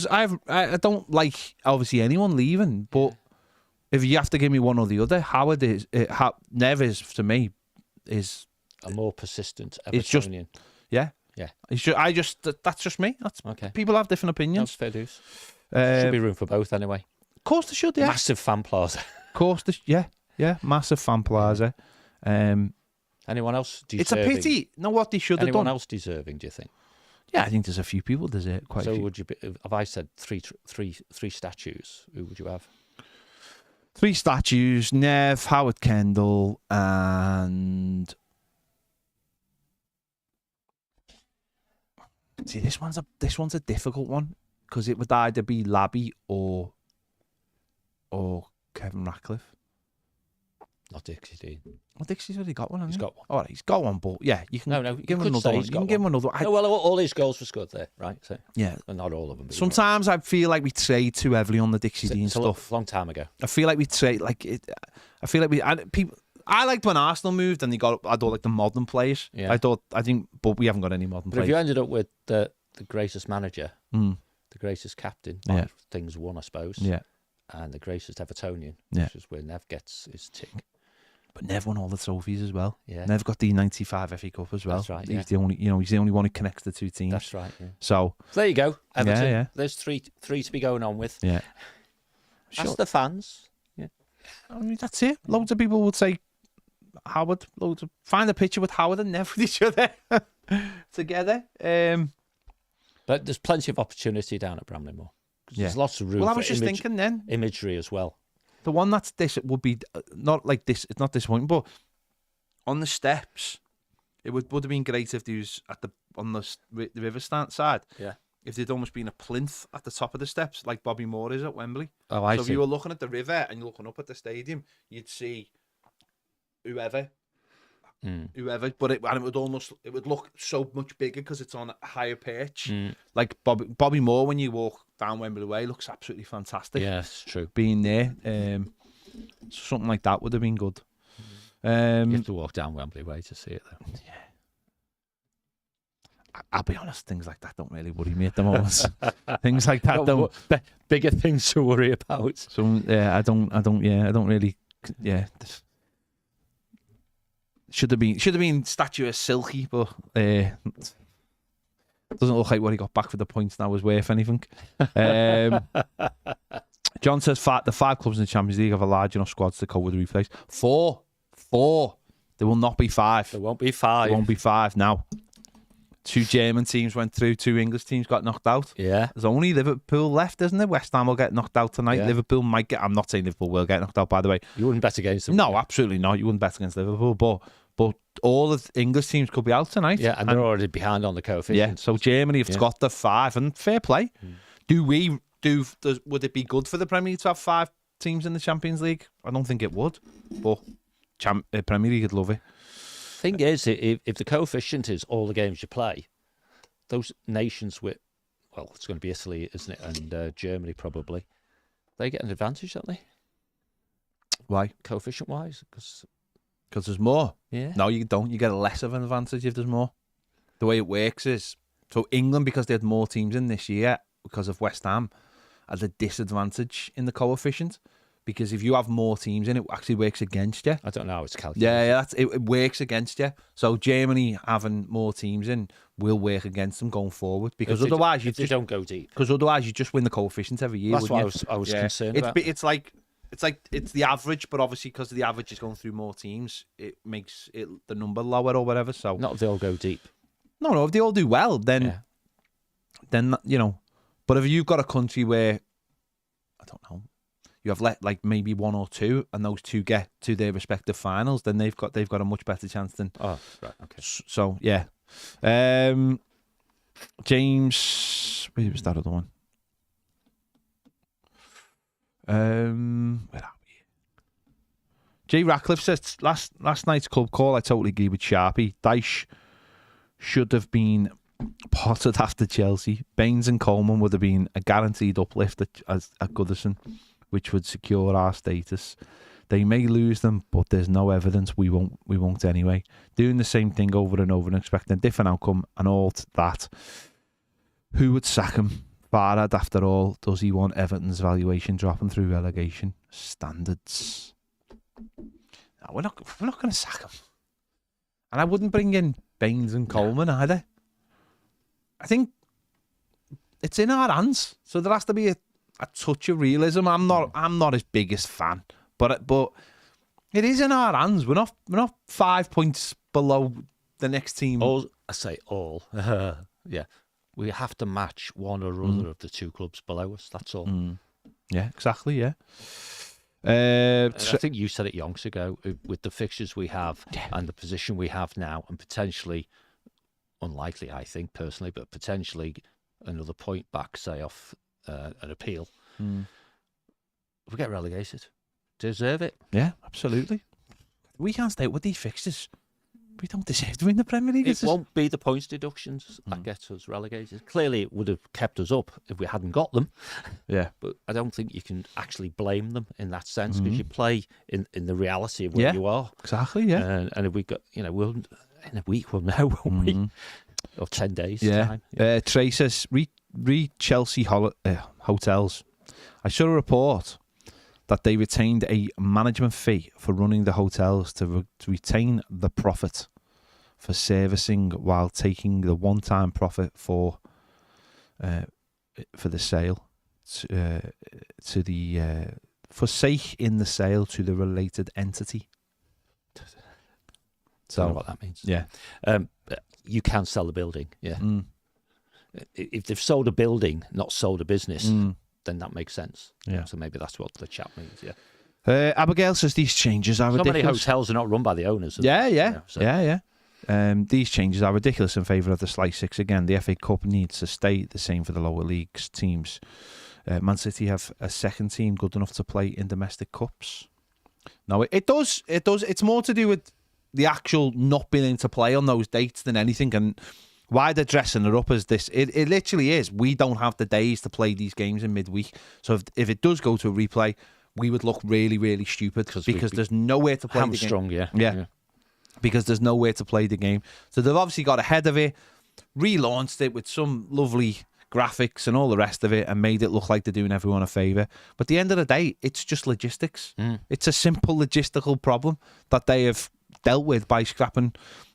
I don't like obviously anyone leaving, but if you have to give me one or the other, Howard is Nev is to me is a more persistent Evertonian. It's just yeah. It's just that's just me. That's okay. People have different opinions. That's fair dues. Should be room for both anyway. Of course there should. Yeah. Massive fan plaza. Of course, yeah, massive fan plaza. Anyone else deserving? It's a pity. No, what they should have done. Anyone else deserving, do you think? Yeah, I think there's a few people deserve quite a So few. would you be, have I said three statues? Who would you have? 3 statues: Nev, Howard Kendall, and see, this one's a difficult one because it would either be Labby or Kevin Ratcliffe. Not Dixie Dean. Well, Dixie's already got one, hasn't He's he? got one. All right, he's got one, but yeah, you can. No, you give him could another say one. he's You got can give him one. another. No, well, all his goals were good there, right? So, Yeah, and not all of them. But sometimes I feel like we trade too heavily on the Dixie Dean it's stuff. a long time ago. I feel like we trade like it. I feel like people. I liked when Arsenal moved and they got. I don't like the modern players. Yeah. I think, but we haven't got any modern But players. if you ended up with the greatest manager, the greatest captain, Yeah. things won, I suppose. Yeah. And the greatest Evertonian, Yeah. which is where Nev gets his tick. But Nev won all the trophies as well. Yeah. Nev got the '95 FA Cup as well. That's right, He's the only, he's the only one who connects the two teams. That's right. Yeah. So There you go, Everton. Yeah. There's three to be going on with. yeah, Ask the fans. Yeah. I mean that's it. Loads of people would say Howard. Find a picture with Howard and Nev with each other together. But there's plenty of opportunity down at Bramley-Moore. There's lots of room Well, I for was just thinking then imagery as well. the one that's this would be not like this. It's not disappointing, but on the steps, it would have been great if there was on the river side. Yeah. If there'd almost been a plinth at the top of the steps, like Bobby Moore is at Wembley. Oh, I so see. if you were looking at the river and you're looking up at the stadium, you'd see whoever, but it would look so much bigger because it's on a higher perch. Like Bobby Moore, when you walk down Wembley Way, looks absolutely fantastic. Yeah, it's true. Being there, something like that would have been good. You have to walk down Wembley Way to see it, though. Yeah. I'll be honest, things like that don't really worry me at the moment. Things like that don't. Bigger things to worry about. So yeah, I don't really. Yeah, should have been statue of Silky, but doesn't look like what he got back for the points now was worth anything. John says the 5 clubs in the Champions League have a large enough squads to cope with the replays. 4. There will not be 5. There won't be 5. There won't be 5 now. 2 German teams went through, 2 English teams got knocked out. Yeah. There's only Liverpool left, isn't there? West Ham will get knocked out tonight. Yeah. Liverpool might get. I'm not saying Liverpool will get knocked out, by the way. You wouldn't bet against them. No, absolutely not. You wouldn't bet against Liverpool, but all of the English teams could be out tonight. Yeah, and they're already behind on the coefficient. Yeah, so Germany have got the 5, and fair play. Would it be good for the Premier League to have 5 teams in the Champions League? I don't think it would, but Premier League would love it. Thing is, if the coefficient is all the games you play, those nations with, well, it's going to be Italy, isn't it, and Germany probably, they get an advantage, don't they? Why? Coefficient-wise? Because there's more. Yeah. No, you don't. You get less of an advantage if there's more. The way it works is, so England, because they had more teams in this year, because of West Ham, had a disadvantage in the coefficient. Because if you have more teams in, it actually works against you. I don't know how it's calculated. Yeah, it works against you. So Germany having more teams in will work against them going forward. Because otherwise, you don't go deep. Because otherwise, you just win the coefficient every year. That's what you? I was concerned about. It's the average, but obviously because the average is going through more teams, it makes it the number lower or whatever. So not if they all go deep. No, if they all do well, then But if you've got a country where I don't know, you have like maybe 1 or 2, and those 2 get to their respective finals, then they've got a much better chance than. Oh, right, okay. So yeah, James, where was that other one? Where are we? Jay Ratcliffe says last night's club call. I totally agree with Sharpie. Dyche should have been potted after Chelsea. Baines and Coleman would have been a guaranteed uplift at Goodison, which would secure our status. They may lose them, but there's no evidence we won't anyway. Doing the same thing over and over and expecting a different outcome and all that. Who would sack him? Farhad, after all, does he want Everton's valuation dropping through relegation standards? No, we're not going to sack him. And I wouldn't bring in Baines and Coleman either. I think it's in our hands, so there has to be a touch of realism. I'm not his biggest fan, but It is in our hands. We're not 5 points below the next team. All I say all. Yeah. We have to match one or other of the two clubs below us. That's all. Yeah, exactly. Yeah. I think you said it yonks ago, with the fixtures we have and the position we have now, and potentially, unlikely, I think personally, but potentially another point back, say off an appeal. If we get relegated, deserve it. Yeah, absolutely. We can't stay with these fixtures. We don't deserve to win the Premier League. It won't be the points deductions that gets us relegated. Clearly, it would have kept us up if we hadn't got them. Yeah. But I don't think you can actually blame them in that sense, because you play in the reality of where you are. Exactly, yeah. And if we got, we'll in a week we'll know, won't we? Or 10 days time. Trey says, read Chelsea hotels. I saw a report that they retained a management fee for running the hotels to retain the profit for servicing, while taking the one-time profit for the sale for sake in the sale to the related entity. So, I don't know what that means. Yeah. You can sell the building. Yeah. If they've sold a building, not sold a business, then that makes sense. Yeah. So maybe that's what the chap means. Yeah. Abigail says these changes are ridiculous. So many hotels are not run by the owners. Yeah. These changes are ridiculous in favour of the slight six again. The FA Cup needs to stay the same for the lower leagues teams. Man City have a second team good enough to play in domestic cups. No, it does. It's more to do with the actual not being able to play on those dates than anything, and why they're dressing it up as this. It literally is. We don't have the days to play these games in midweek. So if it does go to a replay, we would look really, really stupid because there's nowhere to play the game. Hamstrung, yeah. Because there's nowhere to play the game. So they've obviously got ahead of it, relaunched it with some lovely graphics and all the rest of it, and made it look like they're doing everyone a favour. But at the end of the day, it's just logistics. It's a simple logistical problem that they have dealt with by scrapping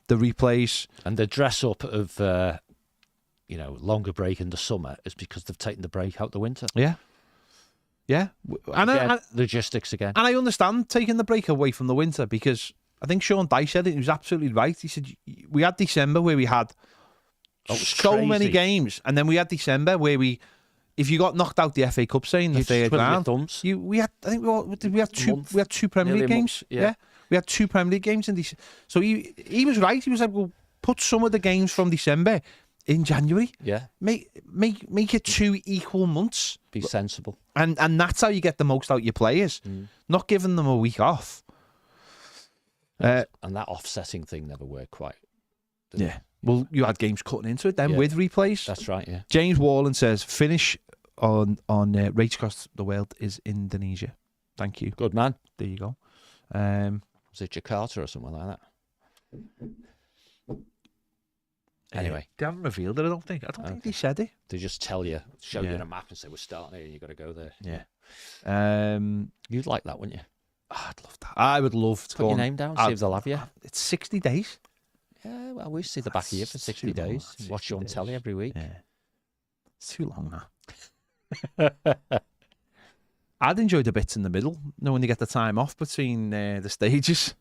the replays. And the dress up of longer break in the summer is because they've taken the break out the winter. Yeah. And logistics again. And I understand taking the break away from the winter, because I think Sean Dyche said it. He was absolutely right. He said we had December where we had so many games, and then we had December where if you got knocked out the FA Cup, say in the third round, we had two Premier League games. Yeah. We had two Premier League games in December. So he was right. He was like, well, put some of the games from December in January. Yeah. Make it 2 equal months. Be sensible. And that's how you get the most out of your players. Not giving them a week off. And that offsetting thing never worked quite. Yeah. Well, you had games cutting into it then with replays. That's right, yeah. James Wallen says, finish on race across the world is Indonesia. Thank you. Good man. There you go. Was it Jakarta or something like that? Anyway. They haven't revealed it, I don't think. I don't think they said it. They just tell you, show you on a map and say, we're starting here and you've got to go there. Yeah. You'd like that, wouldn't you? Oh, I'd love that. I would love to put your name down, see if they'll have you. It's 60 days. Yeah, well, we see the back of you for 60 days. Watch you on telly every week. Yeah. It's too long now. I'd enjoy the bits in the middle, when you get the time off between the stages.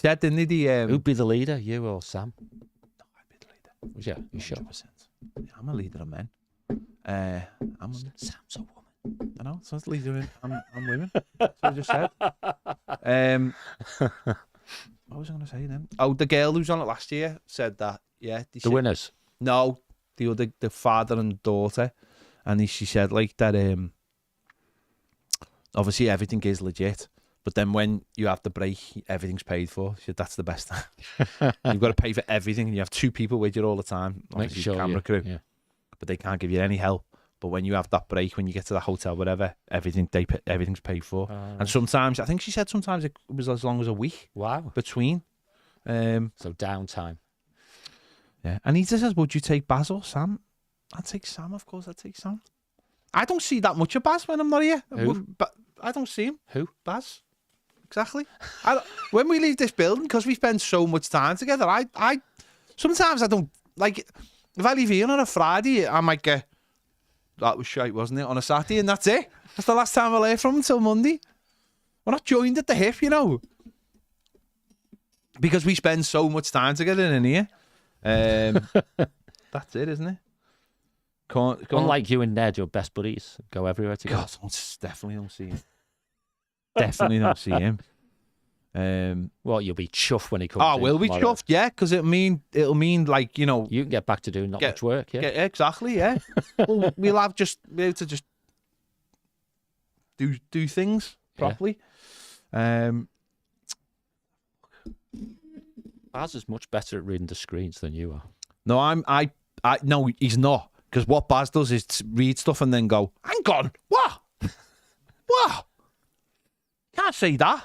Said, didn't he? Who'd be the leader, you or Sam? No, I'd be the leader. Was you? You sure? 100%. Yeah, I'm a leader of men. Sam's a woman. I know, so it's leader. I'm women. That's what I just said. What was I going to say then? Oh, the girl who was on it last year said that. Yeah, the winners. No, the father and daughter, and she said like that. Obviously, everything is legit, but then when you have the break, everything's paid for. She said that's the best time. You've got to pay for everything, and you have 2 people with you all the time. Obviously, sure, camera crew, but they can't give you any help. But when you have that break, when you get to the hotel, whatever, everything's paid for. And sometimes, I think she said sometimes it was as long as a week. Wow. Between. So downtime. Yeah. Anita says, would you take Baz or Sam? I'd take Sam, of course. I'd take Sam. I don't see that much of Baz when I'm not here. Who? But I don't see him. Who? Baz. Exactly. When we leave this building, because we spend so much time together, I sometimes I don't, like, if I leave here on a Friday, I might go, that was shite, wasn't it? On a Saturday, and that's it. That's the last time I'll hear from him until Monday. We're not joined at the hip, you know. Because we spend so much time together in here. That's it, isn't it? Unlike you and Ned, your best buddies, go everywhere together. God, definitely don't see him. Definitely don't see him. Well, you'll be chuffed when he comes. Oh, we'll be chuffed, yeah, because it'll mean like, you know, you can get back to doing not much work, yeah. Exactly, yeah. We'll be able to just do things properly. Yeah. Baz is much better at reading the screens than you are. No, no, he's not. Because what Baz does is read stuff and then go, hang on, what? What? Can't say that.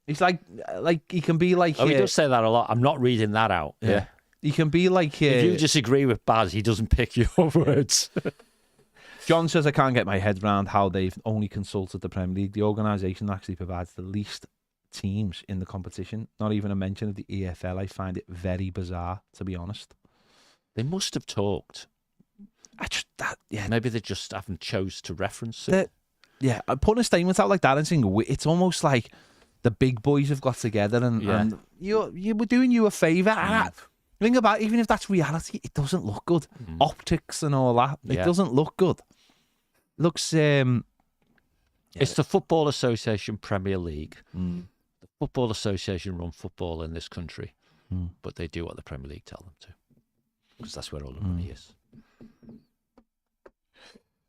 He's like he can be like. Oh, he does say that a lot. I'm not reading that out. Yeah. He can be like. If you disagree with Baz, he doesn't pick your words. John says, I can't get my head around how they've only consulted the Premier League. The organisation actually provides the least teams in the competition. Not even a mention of the EFL. I find it very bizarre, to be honest. They must have talked. Maybe they just haven't chose to reference it. Yeah, putting a statement out like that and saying it's almost like the big boys have got together and you were doing you a favour. Think about it, even if that's reality, it doesn't look good. Optics and all that, it doesn't look good. It looks. It's the Football Association Premier League. The Football Association run football in this country, but they do what the Premier League tell them to, because that's where all the money is.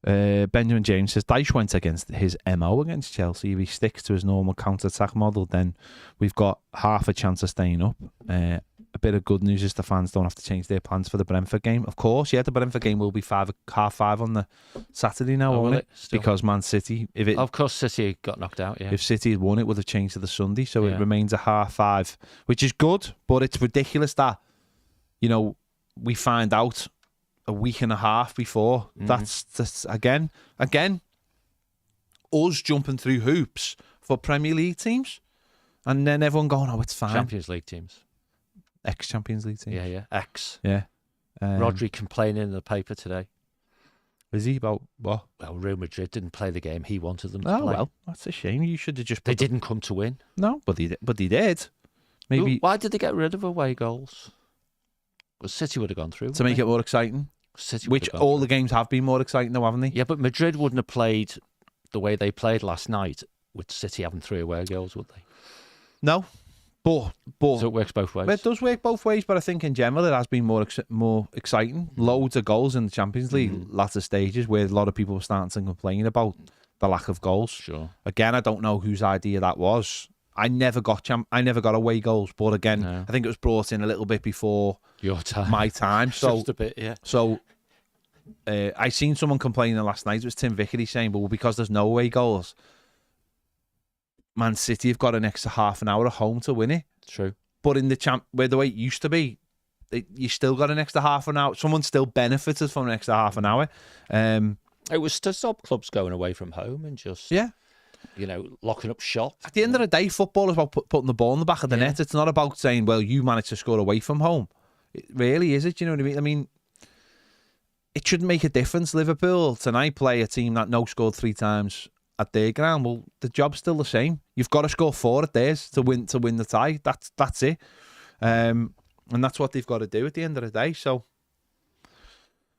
Benjamin James says Dyche went against his MO against Chelsea. If he sticks to his normal counter-attack model, then we've got half a chance of staying up. A bit of good news is the fans don't have to change their plans for the Brentford game. Of course, yeah, the Brentford game will be 5:30 on the Saturday now, won't it? Because Man City, of course, City got knocked out. Yeah, if City had won, it would have changed to the Sunday, so it remains a 5:30, which is good. But it's ridiculous that, you know, we find out a week and a half before. That's again us jumping through hoops for Premier League teams, and then everyone going, oh, it's fine. Champions League teams, ex-Champions League teams. Yeah, ex. Yeah. Rodri complaining in the paper today. Is he about what? Well, Real Madrid didn't play the game he wanted them to play. Well, that's a shame. You should have just. They didn't come to win. No, but he did. Maybe. Why did they get rid of away goals? Well, City would have gone through to make it more exciting. City, which all the games have been more exciting, though, haven't they? Yeah, but Madrid wouldn't have played the way they played last night with City having 3 away goals, would they? No, but so it works both ways. It does work both ways, but I think in general it has been more exciting. Loads of goals in the Champions League latter stages, where a lot of people were starting to complain about the lack of goals. Sure. Again, I don't know whose idea that was. I never got away goals, but again, I think it was brought in a little bit before your time, my time. So just a bit, yeah. So I seen someone complaining last night. It was Tim Vickery saying, "Well, because there's no away goals, Man City have got an extra half an hour at home to win it." True, but in where the way it used to be, you still got an extra half an hour. Someone still benefited from an extra half an hour. It was to stop clubs going away from home and just locking up shop. At the end of the day, football is about putting the ball in the back of the net. It's not about saying, well, you managed to score away from home. It really is it. You know what I mean? I mean, it shouldn't make a difference. Liverpool tonight play a team that scored 3 times at their ground. Well, the job's still the same. You've got to score 4 at theirs to win the tie. That's it. And that's what they've got to do at the end of the day. So,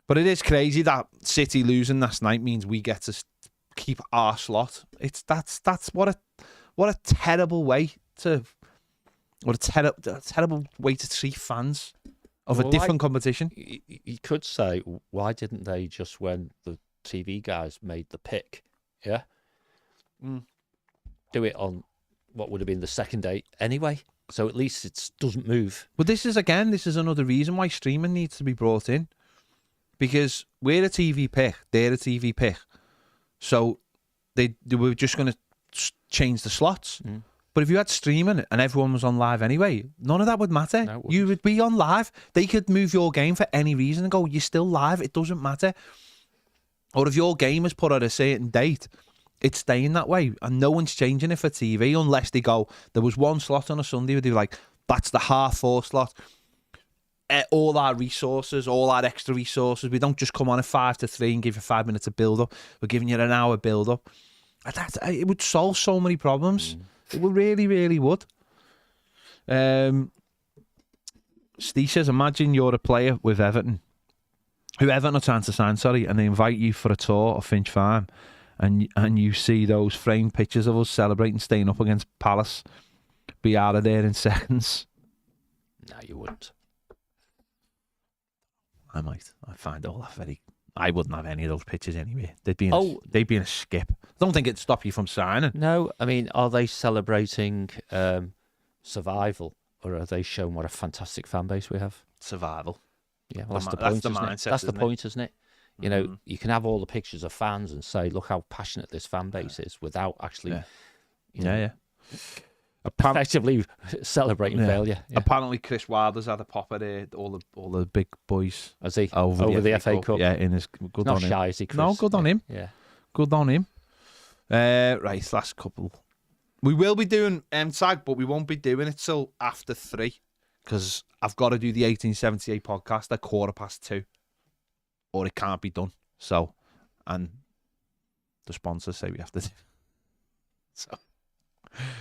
but it is crazy that City losing last night means we get to keep our slot. That's what a terrible way to terrible way to treat fans of a different competition. You could say, why didn't they just, when the TV guys made the pick, do it on what would have been the second day anyway, so at least it doesn't move. But this is another reason why streaming needs to be brought in, because we're a TV pick, they're a TV pick. So they were just going to change the slots. But if you had streaming and everyone was on live anyway, none of that would matter. No, you would be on live. They could move your game for any reason and go, you're still live. It doesn't matter. Or if your game is put at a certain date, it's staying that way. And no one's changing it for TV unless they go, there was one slot on a Sunday where they're like, that's the 4:30 slot. All our resources, all our extra resources. We don't just come on at 2:55 and give you 5 minutes of build-up. We're giving you an hour build-up. It would solve so many problems. It would really, really would. Steve says, imagine you're a player with Everton, who Everton are trying to sign, and they invite you for a tour of Finch Farm, and you see those framed pictures of us celebrating staying up against Palace. Be out of there in seconds. No, you wouldn't. I might. I find all that very... I wouldn't have any of those pictures anyway. They'd be in a skip. I don't think it'd stop you from signing. No, I mean, are they celebrating survival, or are they showing what a fantastic fan base we have? Survival. Yeah, well, that's the point, isn't it? That's the point, isn't it? You know, you can have all the pictures of fans and say, look how passionate this fan base is, without actually, effectively celebrating failure. Yeah. Apparently, Chris Wilder's had a pop at all the big boys. Has he? Over the FA Cup? Yeah, in his good Not on shy, him. is he, Chris? No, good on him. Yeah. Good on him. Right, last couple. We will be doing tag, but we won't be doing it till after 3, because I've got to do the 1878 podcast at 2:15, or it can't be done. So, and the sponsors say we have to do.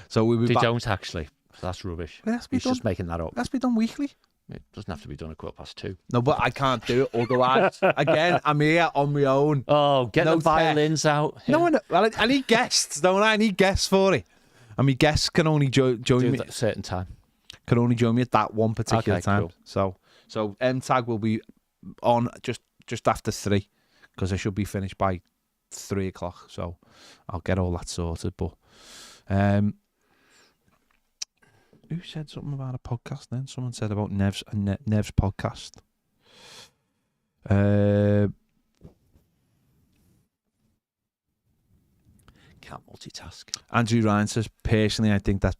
So we'll be They back. don't actually. So that's rubbish. He's just making that up. That's be done weekly. It doesn't have to be done at 2:15. No, but I can't do it otherwise. Again, I'm here on my own. Oh, get the violins out. No, well, I need guests, don't I? I need guests for it. And my guests can only join me at a certain time. Can only join me at that one particular time. Cool. So tag will be on just after 3, because I should be finished by 3 o'clock. So I'll get all that sorted. But who said something about a podcast then? Someone said about Nev's podcast. Can't multitask. Andrew Ryan says, personally, I think that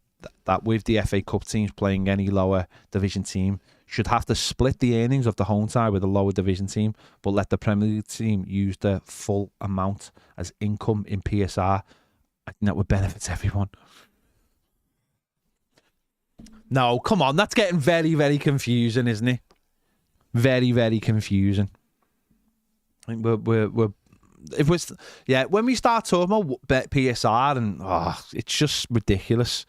with the FA Cup teams playing any lower division team, should have to split the earnings of the home tie with a lower division team, but let the Premier League team use the full amount as income in PSR. I think that would benefit everyone. No, come on, that's getting very, very confusing, isn't it? Very, very confusing. I think when we start talking about PSR, and it's just ridiculous.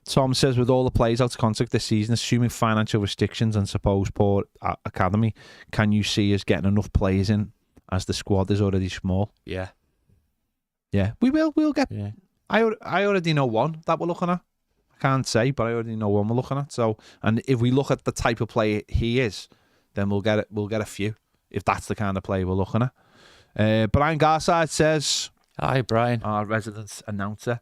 Tom says, with all the players out of contract this season, assuming financial restrictions and supposed poor academy, can you see us getting enough players in as the squad is already small? Yeah, we will. We'll get. Yeah. I already know one that we're looking at. I can't say, but I already know one we're looking at. So, and if we look at the type of player he is, then we'll get it. We'll get a few if that's the kind of player we're looking at. Brian Garside says, "Hi, Brian, our resident announcer."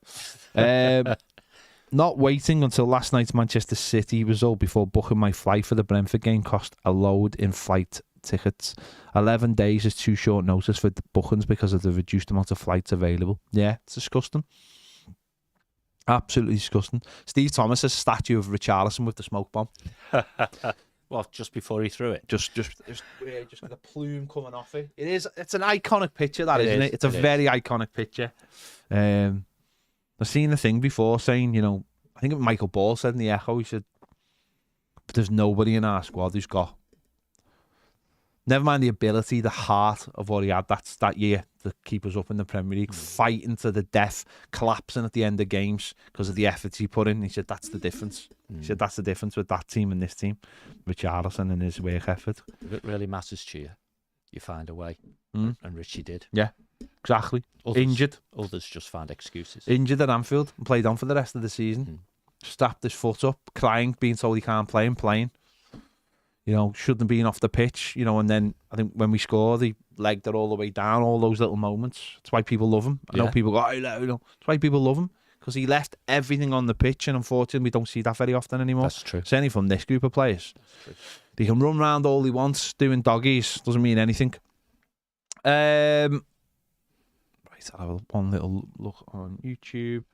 Not waiting until last night's Manchester City result before booking my flight for the Brentford game cost a load in flight tickets. 11 days is too short notice for the bookings because of the reduced amount of flights available. Yeah, it's disgusting. Absolutely disgusting. Steve Thomas has a statue of Richarlison with the smoke bomb. Well, just before he threw it. Just with a plume coming off it. It's an iconic picture, that, isn't it? It's a very iconic picture. I've seen the thing before saying, I think Michael Ball said in the Echo, he said, but there's nobody in our squad who's got, never mind the ability, the heart of what he had that year to keep us up in the Premier League, fighting to the death, collapsing at the end of games because of the efforts he put in. He said, that's the difference. He said, that's the difference with that team and this team. Richarlison and his work effort. If it really matters to you, you find a way. And Richie did. Yeah, exactly. Injured. Others just found excuses. Injured at Anfield and played on for the rest of the season. Strapped his foot up, crying, being told he can't play and playing. Shouldn't have been off the pitch, and then I think when we scored, he legged it all the way down, all those little moments. That's why people love him. I know people go, that's why people love him, because he left everything on the pitch, and unfortunately, we don't see that very often anymore. That's true. Certainly from this group of players. That's true. They can run around all he wants, doing doggies, doesn't mean anything. Right, I'll have one little look on YouTube.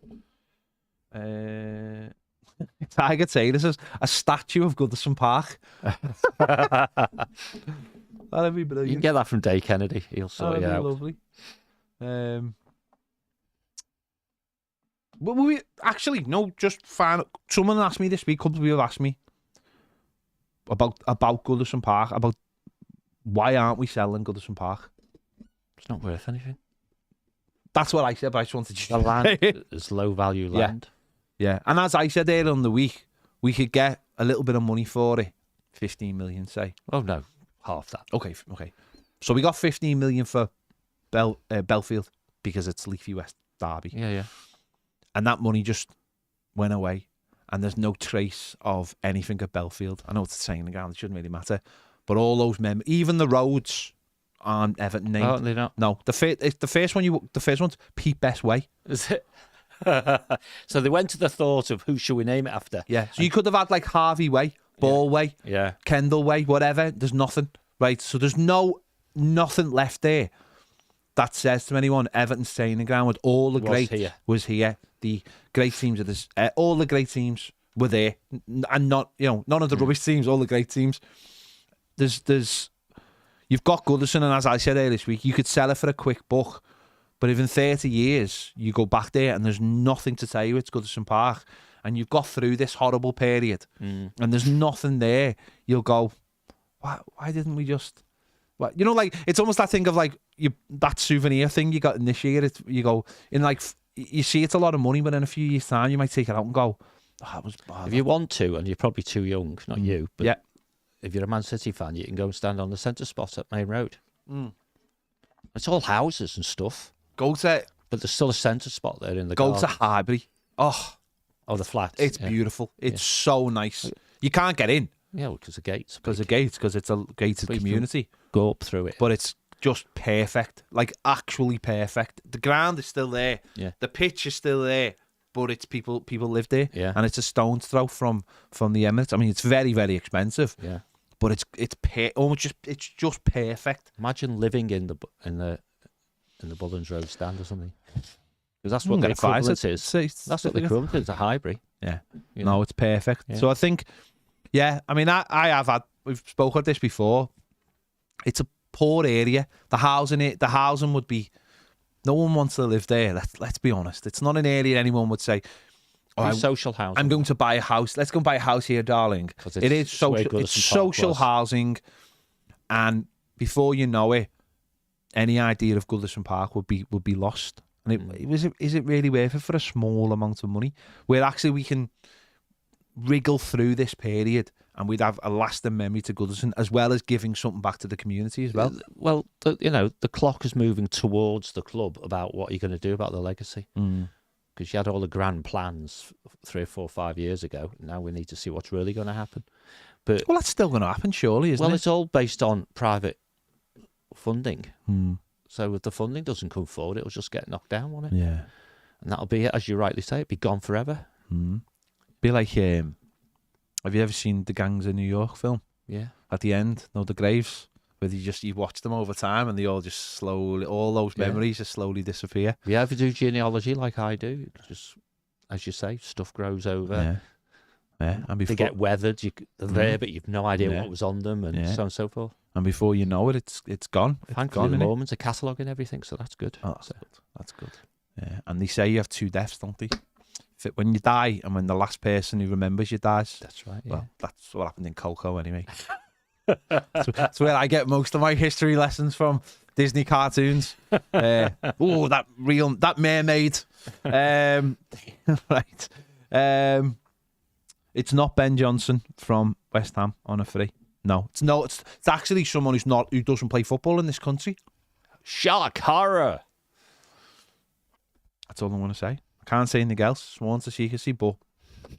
Tiger Taylor says, a statue of Goodison Park. That'd be brilliant. You can get that from Dave Kennedy. He'll sort it out. Lovely. But we actually, no, just fine. Someone asked me this week, a couple of people asked me about Goodison Park, about why aren't we selling Goodison Park? It's not worth anything. That's what I said, but I just wanted to The land is low value land. Yeah, and as I said earlier on the week, we could get a little bit of money for it. 15 million, say. Oh, no. Half that. Okay. So we got 15 million for Belfield because it's Leafy West Derby. Yeah. And that money just went away. And there's no trace of anything at Belfield. I know it's the same again, it shouldn't really matter. But all those even the roads aren't Everton named. Oh, they're not? No. The first one's Pete Best Way. Is it? So they went to the thought of who should we name it after? Yeah. So you could have had like Harvey Way, Ball Way, Kendall Way, whatever. There's nothing, right? So there's nothing left there that says to anyone Everton's training ground with all the was here. The great teams of this, all the great teams were there, and not none of the rubbish teams. All the great teams. There's you've got Goodison, and as I said earlier this week, you could sell it for a quick buck. But if in 30 years you go back there and there's nothing to tell you it's Goodison Park, and you've got through this horrible period, and there's nothing there, you'll go, why didn't we just... What? Like, it's almost that thing of like that souvenir thing you got in this year. You go, in like, you see it's a lot of money, but in a few years' time you might take it out and go, that was bad. If you want to, and you're probably too young, not you, but if you're a Man City fan, you can go and stand on the centre spot at Main Road. It's all houses and stuff. But there's still a centre spot there in the Go garden. to Highbury. Oh, the flats. It's beautiful. It's so nice. You can't get in. Yeah, because of gates. Because it's a gated community. Go up through it. But it's just perfect. Like, actually perfect. The ground is still there. Yeah. The pitch is still there. But it's people live there. Yeah. And it's a stone's throw from the Emirates. I mean, it's very, very expensive. Yeah. But it's just perfect. Imagine living in the Bullens Road stand or something. Because that's what the equivalent is. That's what the equivalent is, a Highbury. Yeah. No, it's perfect. Yeah. So I think, I mean, I have had, we've spoken of this before. It's a poor area. The housing would be, no one wants to live there. Let's be honest. It's not an area anyone would say, social housing. I'm going to buy a house. Let's go and buy a house here, darling. It is social. It's social housing. And before you know it, any idea of Goodison Park would be lost. And is it really worth it for a small amount of money? Where actually we can wriggle through this period and we'd have a lasting memory to Goodison, as well as giving something back to the community as well. Well, the clock is moving towards the club about what you're going to do about the legacy. Because you had all the grand plans 3 or 4 or 5 years ago. Now we need to see what's really going to happen. But that's still going to happen, surely, isn't it? Well, it's all based on private funding. So if the funding doesn't come forward, it'll just get knocked down, won't it? Yeah. And that'll be it, as you rightly say, it'll be gone forever. Be like, have you ever seen the Gangs of New York film? Yeah. At the end, the graves, where you watch them over time and they all just slowly, all those memories just slowly disappear. If you ever do genealogy like I do, just, as you say, stuff grows over. Yeah. And before, they get weathered, they're there, but you've no idea what was on them, and so on and so forth. And before you know it, it's gone. Thankfully, the Mormons are cataloguing everything, so that's good. Oh, that's good. Yeah. And they say you have 2 deaths, don't they? When you die, and when the last person who remembers you dies. That's right. Well, that's what happened in Coco, anyway. That's where I get most of my history lessons from. Disney cartoons. That mermaid. Right. It's not Ben Johnson from West Ham on a free. No, it's actually someone who doesn't play football in this country. Shock horror. That's all I'm going to say. I can't say anything else. Sworn to secrecy, but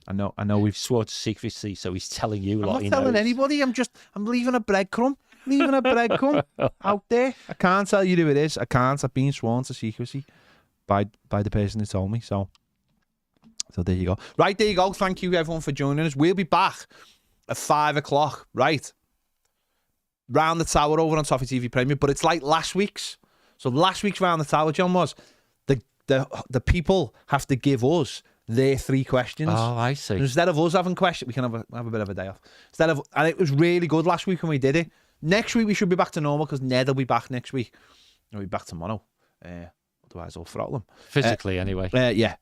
I know we've sworn to secrecy, so he's telling you a lot. I'm not telling anybody. I'm leaving a breadcrumb. Out there. I can't tell you who it is. I can't. I've been sworn to secrecy by the person who told me. So there you go. Right, there you go. Thank you everyone for joining us. We'll be back at 5 o'clock. Right, Round the Tower over on Toffee TV Premier. But it's like last week's. So last week's Round the Tower, John, was the people have to give us their 3 questions. Oh, I see. Instead of us having questions, we can have a bit of a day off. And it was really good last week when we did it. Next week we should be back to normal because Ned will be back next week. He'll be back tomorrow. Otherwise I'll throttle him. Physically, anyway. Yeah.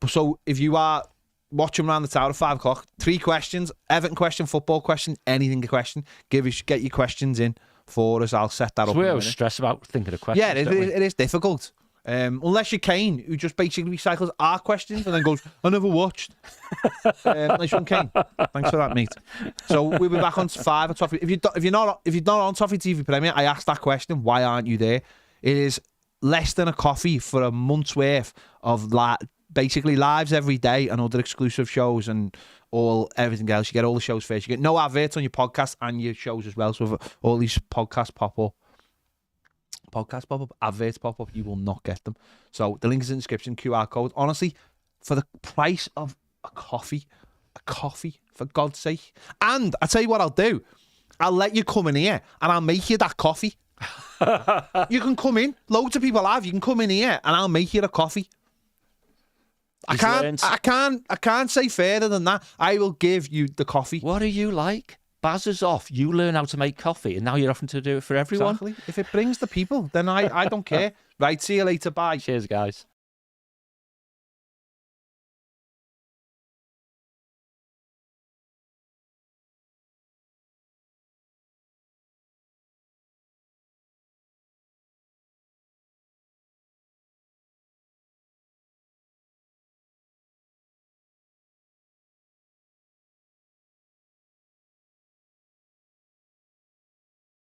So if you are watching Round the Tower at 5 o'clock, 3 questions: Everton question, football question, anything question. Get your questions in for us, I'll set that So up. we always stress about thinking of questions. Yeah, it is difficult. Unless you're Kane, who just basically recycles our questions and then goes, I never watched. Nice one, Kane. Thanks for that, mate. So we'll be back on 5 at Toffee. If you're not on Toffee TV Premier, I asked that question, why aren't you there? It is less than a coffee for a month's worth of basically lives every day and other exclusive shows and everything else. You get all the shows first. You get no adverts on your podcast and your shows as well. So if all these podcasts pop up, adverts pop up, you will not get them. So the link is in the description, QR code. Honestly, for the price of a coffee, for God's sake. And I tell you what I'll do. I'll let you come in here and I'll make you that coffee. You can come in. Loads of people have. You can come in here and I'll make you a coffee. I can't say further than that. I will give you the coffee. What are you like? Baz is off. You learn how to make coffee, and now you're offering to do it for everyone. Exactly. If it brings the people, then I don't care. Right, see you later. Bye. Cheers, guys.